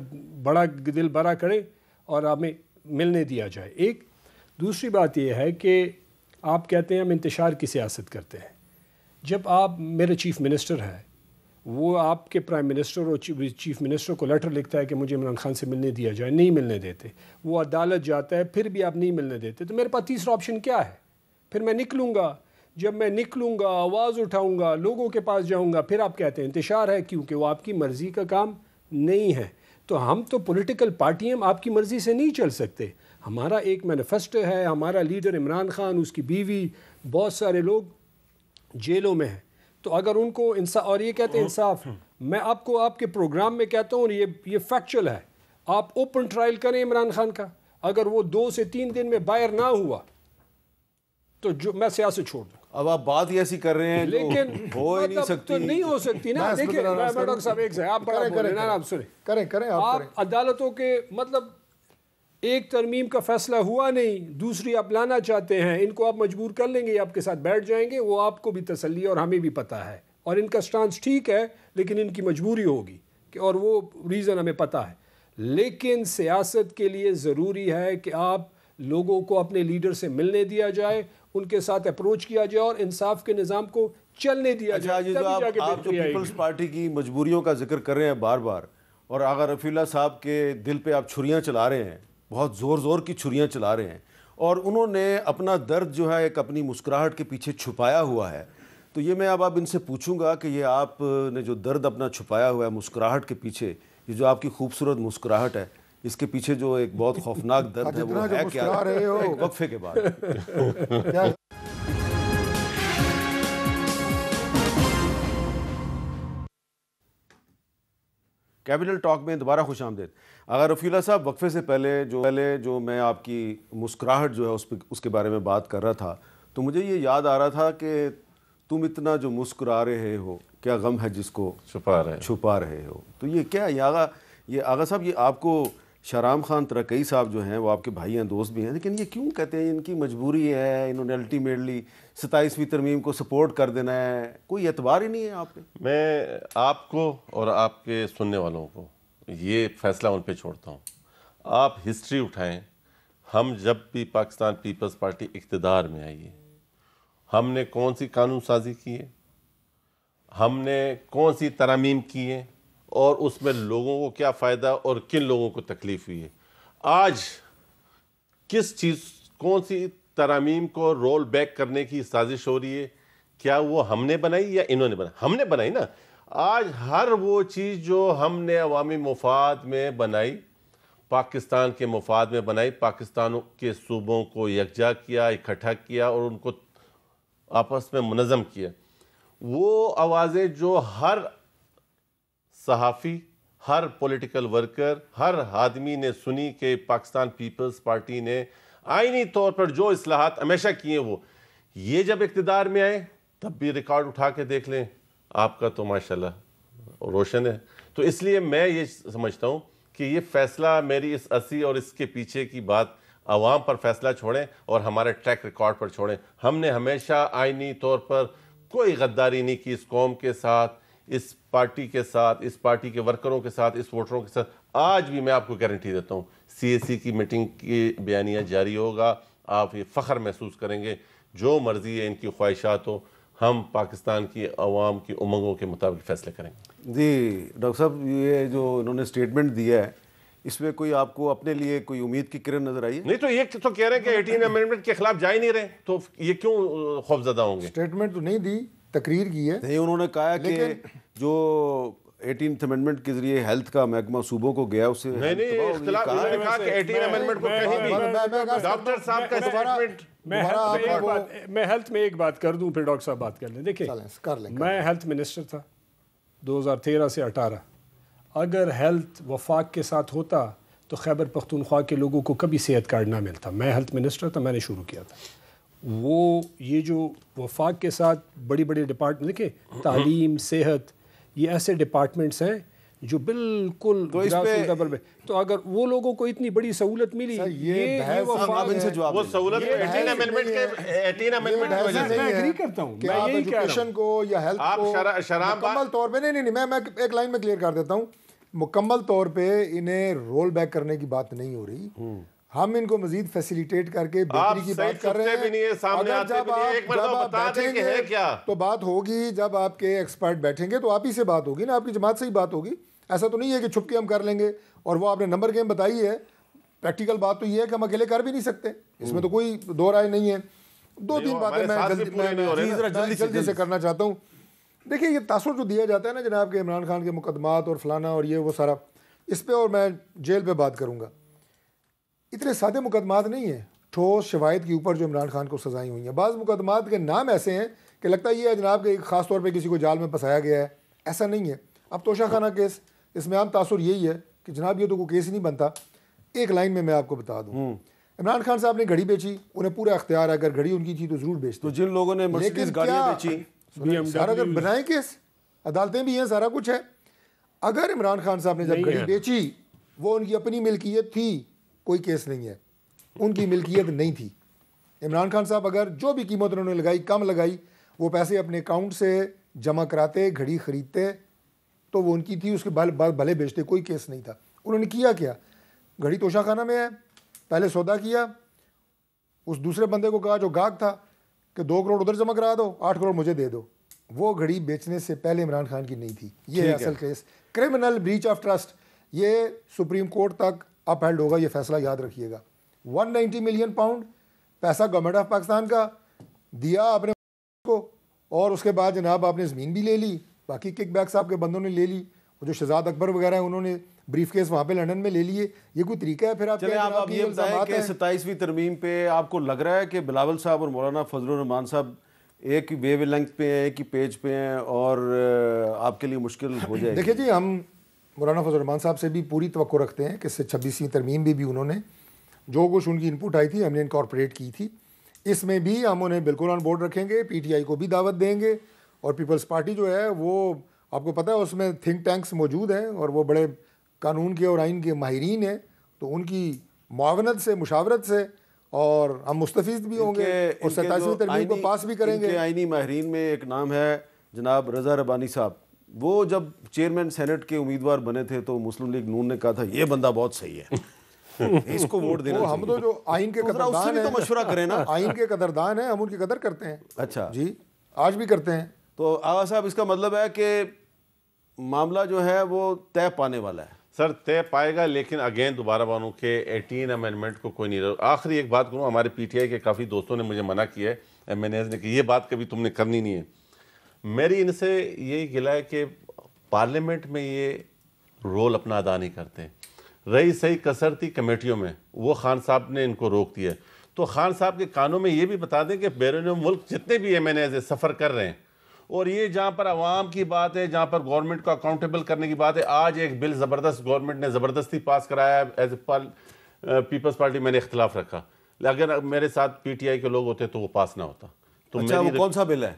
S5: بڑا دل بڑا کریں اور ہمیں ملنے دیا جائے. ایک دوسری بات یہ ہے کہ آپ کہتے ہیں ہم انتشار کی سیاست کرتے ہیں. جب آپ میرے چیف منسٹر ہے، وہ آپ کے پرائم منسٹر اور چیف منسٹر کو لیٹر لکھتا ہے کہ مجھے عمران خان سے ملنے دیا جائے، نہیں ملنے دیتے، وہ عدالت جاتا ہے، پھر بھی آپ نہیں ملنے دیتے، تو میرے پاس تیسرا آپشن کیا ہے؟ پھر میں نکلوں گا. جب میں نکلوں گا، آواز اٹھاؤں گا، لوگوں کے پاس جاؤں گا، پھر آپ کہتے ہیں انتشار ہے، کیونکہ وہ آپ کی مرضی کا کام نہیں ہے. تو ہم تو پولیٹیکل پارٹی ہم آپ کی مرضی سے نہیں چل سکتے. ہمارا ایک مینیفیسٹو ہے، ہمارا لیڈر عمران خان، اس کی بیوی، بہت سارے لوگ جیلوں میں ہیں. تو اگر ان کو انصاف، اور یہ کہتے ہیں انصاف، میں آپ کو آپ کے پروگرام میں کہتا ہوں یہ فیکچول ہے، آپ اوپن ٹرائل کریں عمران خان کا، اگر وہ 2 سے 3 دن میں باہر نہ ہوا تو میں سیاست چھوڑ دوں.
S1: اب آپ بات ہی ایسی کر رہے ہیں
S5: لیکن
S1: ہو ہی نہیں سکتی.
S5: تو نہیں ہو سکتی نا. دیکھیں ڈاکٹر صاحب ایک سے آپ بڑا بول رہے ہیں، آپ سنیں،
S4: کریں
S5: آپ عدالتوں کے مطلب ایک ترمیم کا فیصلہ ہوا نہیں، دوسری آپ لانا چاہتے ہیں، ان کو آپ مجبور کر لیں گے، آپ کے ساتھ بیٹھ جائیں گے، وہ آپ کو بھی تسلی اور ہمیں بھی پتہ ہے، اور ان کا سٹانس ٹھیک ہے لیکن ان کی مجبوری ہوگی کہ، اور وہ ریزن ہمیں پتہ ہے. لیکن سیاست کے لیے ضروری ہے کہ آپ لوگوں کو اپنے لیڈر سے ملنے دیا جائے، ان کے ساتھ اپروچ کیا جائے اور انصاف کے نظام کو چلنے دیا جائے.
S1: آپ جو پیپلز پارٹی کی مجبوریوں کا ذکر کر رہے ہیں بار بار، اور آغا رفیع اللہ صاحب کے دل پہ آپ چھریاں چلا رہے ہیں، بہت زور کی چھریاں چلا رہے ہیں، اور انہوں نے اپنا درد جو ہے ایک اپنی مسکراہٹ کے پیچھے چھپایا ہوا ہے. تو یہ میں اب ان سے پوچھوں گا کہ یہ آپ نے جو درد اپنا چھپایا ہوا ہے مسکراہٹ کے پیچھے، یہ جو آپ کی خوبصورت مسکراہٹ ہے، اس کے پیچھے جو ایک بہت خوفناک درد ہے وہ ہے کیا؟ ایک وقفے کے بعد. کیپٹل ٹاک میں دوبارہ خوش آمدید. اگر رفیع اللہ صاحب، وقفے سے پہلے جو میں آپ کی مسکراہٹ جو ہے اس کے بارے میں بات کر رہا تھا، تو مجھے یہ یاد آ رہا تھا کہ تم اتنا جو مسکرا رہے ہو، کیا غم ہے جس کو چھپا رہے ہو. تو یہ کیا، یہ آغا صاحب، یہ آپ کو شہرام خان ترکئی صاحب جو ہیں وہ آپ کے بھائی ہیں، دوست بھی ہیں، لیکن یہ کیوں کہتے ہیں ان کی مجبوری ہے، انہوں نے الٹیمیٹلی 27ویں ترمیم کو سپورٹ کر دینا ہے، کوئی اعتبار ہی نہیں ہے آپ پہ؟
S7: میں آپ کو اور آپ کے سننے والوں کو یہ فیصلہ ان پہ چھوڑتا ہوں. آپ ہسٹری اٹھائیں، ہم جب بھی پاکستان پیپلز پارٹی اقتدار میں آئی ہے، ہم نے کون سی قانون سازی کی ہے، ہم نے کون سی ترامیم کی ہیں، اور اس میں لوگوں کو کیا فائدہ اور کن لوگوں کو تکلیف ہوئی ہے. آج کس چیز، کون سی ترامیم کو رول بیک کرنے کی سازش ہو رہی ہے؟ کیا وہ ہم نے بنائی یا انہوں نے بنائی؟ ہم نے بنائی نا. آج ہر وہ چیز جو ہم نے عوامی مفاد میں بنائی، پاکستان کے مفاد میں بنائی، پاکستان کے صوبوں کو یکجا کیا، اکٹھا کیا اور ان کو آپس میں منظم کیا، وہ آوازیں جو ہر صحافی، ہر پولیٹیکل ورکر، ہر آدمی نے سنی کہ پاکستان پیپلز پارٹی نے آئینی طور پر جو اصلاحات ہمیشہ کیے، وہ یہ جب اقتدار میں آئے تب بھی ریکارڈ اٹھا کے دیکھ لیں، آپ کا تو ماشاءاللہ روشن ہے. تو اس لیے میں یہ سمجھتا ہوں کہ یہ فیصلہ میری اس عرصی اور اس کے پیچھے کی بات عوام پر فیصلہ چھوڑیں اور ہمارے ٹریک ریکارڈ پر چھوڑیں. ہم نے ہمیشہ آئینی طور پر کوئی غداری نہیں کی اس قوم کے ساتھ، اس پارٹی کے ساتھ، اس پارٹی کے ورکروں کے ساتھ، اس ووٹروں کے ساتھ. آج بھی میں آپ کو گارنٹی دیتا ہوں، CAC کی میٹنگ کی بیانیہ جاری ہوگا، آپ یہ فخر محسوس کریں گے. جو مرضی ہے ان کی خواہشات ہو، ہم پاکستان کی عوام کی امنگوں کے مطابق فیصلے کریں گے.
S1: جی ڈاکٹر صاحب، یہ جو انہوں نے سٹیٹمنٹ دیا ہے، اس میں کوئی آپ کو اپنے لیے کوئی امید کی کرن نظر آئی ہے؟
S7: نہیں، تو یہ تو کہہ رہے ہیں کہ 18 امینڈمنٹ کے خلاف جا ہی نہیں رہے، تو یہ کیوں خوف زدہ ہوں گے؟
S4: اسٹیٹمنٹ تو نہیں دی، تقریر کی ہے.
S1: نہیں، انہوں نے کہا کہ جو 18th امینڈمنٹ کے ذریعے ہیلتھ کا محکمہ صوبوں کو گیا، اسے
S7: نہیں اختلاف. انہوں نے کہا کہ 18 امینڈمنٹ کو کہیں بھی ڈاکٹر صاحب کا اسٹیٹمنٹ.
S5: میں ہیلتھ میں ایک بات کر دوں، پھر ڈاکٹر صاحب بات کر لیں. دیکھیں، میں ہیلتھ منسٹر تھا 2013 سے 18. اگر ہیلتھ وفاق کے ساتھ ہوتا تو خیبر پختونخوا کے لوگوں کو کبھی صحت کارڈ نہ ملتا. میں ہیلتھ منسٹر تھا، میں نے شروع کیا تھا. وہ یہ جو وفاق کے ساتھ بڑی بڑی ڈپارٹمنٹ، دیکھیں تعلیم، صحت، یہ ایسے ڈپارٹمنٹس ہیں جو بالکل تو اگر وہ لوگوں کو اتنی بڑی سہولت ملی، یہ
S7: وہ سہولت 18 امینڈمنٹ کی وجہ سے.
S5: میں ایگری کرتا ہوں،
S4: کہ آپ ایجوکیشن کو یا ہیلتھ کو مکمل طور پہ نہیں، میں ایک لائن میں کلیئر کر دیتا ہوں. مکمل طور پہ انہیں رول بیک کرنے کی بات نہیں ہو رہی، ہم ان کو مزید فیسیلیٹیٹ کر کے بہتری کی بات کر رہے ہیں. اگر جب آپ بیٹھیں گے تو بات ہوگی، جب آپ کے ایکسپرٹ بیٹھیں گے تو آپ ہی سے بات ہوگی نا، آپ کی جماعت سے ہی بات ہوگی. ایسا تو نہیں ہے کہ چھپ کے ہم کر لیں گے. اور وہ آپ نے نمبر گیم بتائی ہے، پریکٹیکل بات تو یہ ہے کہ ہم اکیلے کر بھی نہیں سکتے، اس میں تو کوئی دو رائے نہیں ہے. 2-3 باتیں میں جلدی سے کرنا چاہتا ہوں. دیکھیں، یہ تاثر جو دیا جاتا ہے نا جناب کے عمران خان کے مقدمات اور فلانا اور یہ وہ سارا، اس پہ اور میں جیل پہ بات کروں گا. اتنے سادے مقدمات نہیں ہیں ٹھوس شواہد کے اوپر جو عمران خان کو سزائیں ہوئی ہیں. بعض مقدمات کے نام ایسے ہیں کہ لگتا یہ ہے جناب کہ خاص طور پہ کسی کو جال میں پھنسایا گیا ہے. ایسا نہیں ہے. اب توشہ خانہ کیس, اس میں عام تاثر یہی ہے کہ جناب یہ تو کوئی کیس ہی نہیں بنتا. ایک لائن میں آپ کو بتا دوں, عمران خان صاحب نے گھڑی بیچی, انہیں پورا اختیار ہے, اگر گھڑی ان کی تھی تو ضرور بیچتے.
S1: تو جن لوگوں نے مرسیڈیز گاڑیاں بیچی,
S4: سارا اگر بنائیں کیس, عدالتیں بھی ہیں, سارا کچھ ہے. اگر عمران خان صاحب نے جب گھڑی بیچی وہ ان کی اپنی ملکیت تھی, کوئی کیس نہیں ہے, ان کی ملکیت نہیں تھی. عمران خان صاحب اگر جو بھی قیمت انہوں نے لگائی, کم لگائی, وہ پیسے اپنے اکاؤنٹ سے جمع کراتے, گھڑی خریدتے تو وہ ان کی تھی, اس کے بعد بھلے بیچتے, کوئی کیس نہیں تھا. انہوں نے کیا کیا, گھڑی توشہ خانہ میں ہے, پہلے سودا کیا, اس دوسرے بندے کو کہا جو گاہک تھا کہ 2 کروڑ ادھر جمع کرا دو, 8 کروڑ مجھے دے دو. وہ گھڑی بیچنے سے پہلے عمران خان کی نہیں تھی. یہ ہے اصل case, criminal breach of trust. یہ سپریم کورٹ تک اپ ہیلڈ ہوگا, یہ فیصلہ یاد رکھیے گا. 190 ملین پاؤنڈ پیسہ گورنمنٹ آف پاکستان کا دیا آپ نے کو, اور اس کے بعد جناب آپ نے زمین بھی لے لی, باقی کک بیکس آپ کے بندوں نے لے لی, وہ جو شہزاد اکبر وغیرہ ہیں انہوں نے بریف کیس وہاں پہ لنڈن میں لے لیے. یہ کوئی طریقہ ہے؟ پھر آپ
S1: یہ بتائیں کہ 27ویں ترمیم پہ آپ کو لگ رہا ہے کہ بلاول صاحب اور مولانا فضل الرحمان صاحب ایک ہی ویو لینتھ پہ ہیں, ایک ہی پیج پہ ہیں, اور آپ کے لیے مشکل ہو جائے گی؟
S4: دیکھیے جی, ہم مولانا فضل الرحمان صاحب سے بھی پوری توقع رکھتے ہیں کہ 26ویں ترمیم بھی انہوں نے جو کچھ ان کی انپوٹ آئی تھی ہم نے انکارپوریٹ کی تھی. اس میں بھی ہم انہیں بالکل آن بورڈ رکھیں گے, پی ٹی آئی کو بھی دعوت دیں گے, اور پیپلز پارٹی جو ہے وہ آپ کو پتہ ہے اس میں تھنک ٹینکس موجود ہیں اور وہ بڑے قانون کے اور آئین کے ماہرین ہیں, تو ان کی معاونت سے, مشاورت سے, اور ہم مستفید بھی ہوں گے اور 27ویں ترمیم کو پاس بھی کریں گے.
S1: آئینی ماہرین میں ایک نام ہے جناب رضا ربانی صاحب. وہ جب چیئرمین سینٹ کے امیدوار بنے تھے تو مسلم لیگ نون نے کہا تھا یہ بندہ بہت صحیح ہے, اس کو ووٹ دینا چاہیے.
S4: ہم تو جو آئین کے قدردان ہیں,
S1: تو مشورہ کریں نا,
S4: آئین کے قدردان ہیں, ہم ان کی قدر کرتے ہیں.
S1: اچھا
S4: جی, آج بھی کرتے ہیں.
S1: تو آغا صاحب اس کا مطلب ہے کہ معاملہ جو ہے وہ طے پانے والا ہے.
S7: سر طے پائے گا, لیکن اگین دوبارہ بانوں کہ 18 امینڈمنٹ کو کوئی نہیں رہا. آخری ایک بات کروں, ہمارے پی ٹی آئی کے کافی دوستوں نے مجھے منع کیا ہے, ایم این ایز نے, کہ یہ بات کبھی تم نے کرنی نہیں ہے. میری ان سے یہی گلہ ہے کہ پارلیمنٹ میں یہ رول اپنا ادا نہیں کرتے. رہی صحیح کثرتی کمیٹیوں میں, وہ خان صاحب نے ان کو روک دیا. تو خان صاحب کے کانوں میں یہ بھی بتا دیں کہ بیرون ملک جتنے بھی ایم این ایز سفر کر رہے ہیں, اور یہ جہاں پر عوام کی بات ہے, جہاں پر گورنمنٹ کو اکاؤنٹیبل کرنے کی بات ہے, آج ایک بل زبردست گورنمنٹ نے زبردستی پاس کرایا ہے. ایز اے پیپلز پارٹی میں نے اختلاف رکھا, اگر میرے ساتھ پی ٹی آئی کے لوگ ہوتے تو وہ پاس نہ ہوتا. تو
S1: اچھا, وہ کون سا بل ہے؟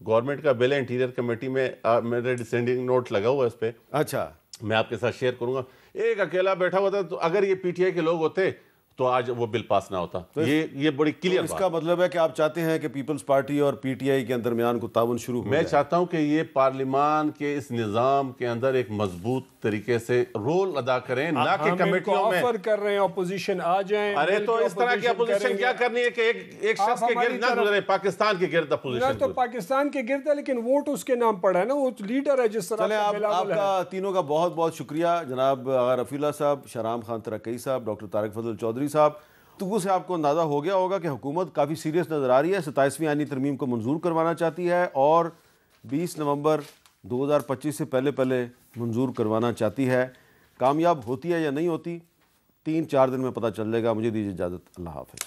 S7: گورنمنٹ کا بل ہے, انٹیریئر کمیٹی میں میرے ڈسینڈنگ نوٹ لگا ہوا ہے اس پہ.
S1: اچھا,
S7: میں آپ کے ساتھ شیئر کروں گا. ایک اکیلا بیٹھا ہوا تھا, تو اگر یہ پی ٹی آئی کے لوگ ہوتے تو آج وہ بل پاس نہ ہوتا. یہ بڑی کلیئر
S1: اس کا مطلب ہے کہ آپ چاہتے ہیں کہ پیپلز پارٹی اور پی ٹی آئی کے درمیان کو تعاون شروع ہو
S7: میں چاہتا ہوں کہ یہ پارلیمان کے اس نظام کے اندر ایک مضبوط طریقے سے رول ادا کریں, نہ کہ کمیٹیوں میں
S5: آفر کر رہے ہیں اپوزیشن آ جائیں.
S7: ارے تو اس طرح کی اپوزیشن کیا کرنی ہے کہ ایک شخص کے گرد نہ گزرے, پاکستان کے گرد اپوزیشن
S5: تو پاکستان کے گرد ہے, لیکن ووٹ اس کے نام پڑا ہے نا, وہ لیڈر ہے جس طرح.
S1: چلیں, آپ کا تینوں کا بہت بہت شکریہ. جناب آغا رفیع اللہ صاحب, شہرام خان ترکئی صاحب, ڈاکٹر طارق فضل چودھری صاحب, تو سے آپ کو اندازہ ہو گیا ہوگا کہ حکومت کافی سیریس نظر آ رہی ہے, 27ویں آئینی ترمیم کو منظور کروانا چاہتی ہے اور 20 نومبر 2025 سے پہلے منظور کروانا چاہتی ہے. کامیاب ہوتی ہے یا نہیں ہوتی, 3-4 دن میں پتہ چل جائے گا. مجھے دیجیے اجازت, اللہ حافظ.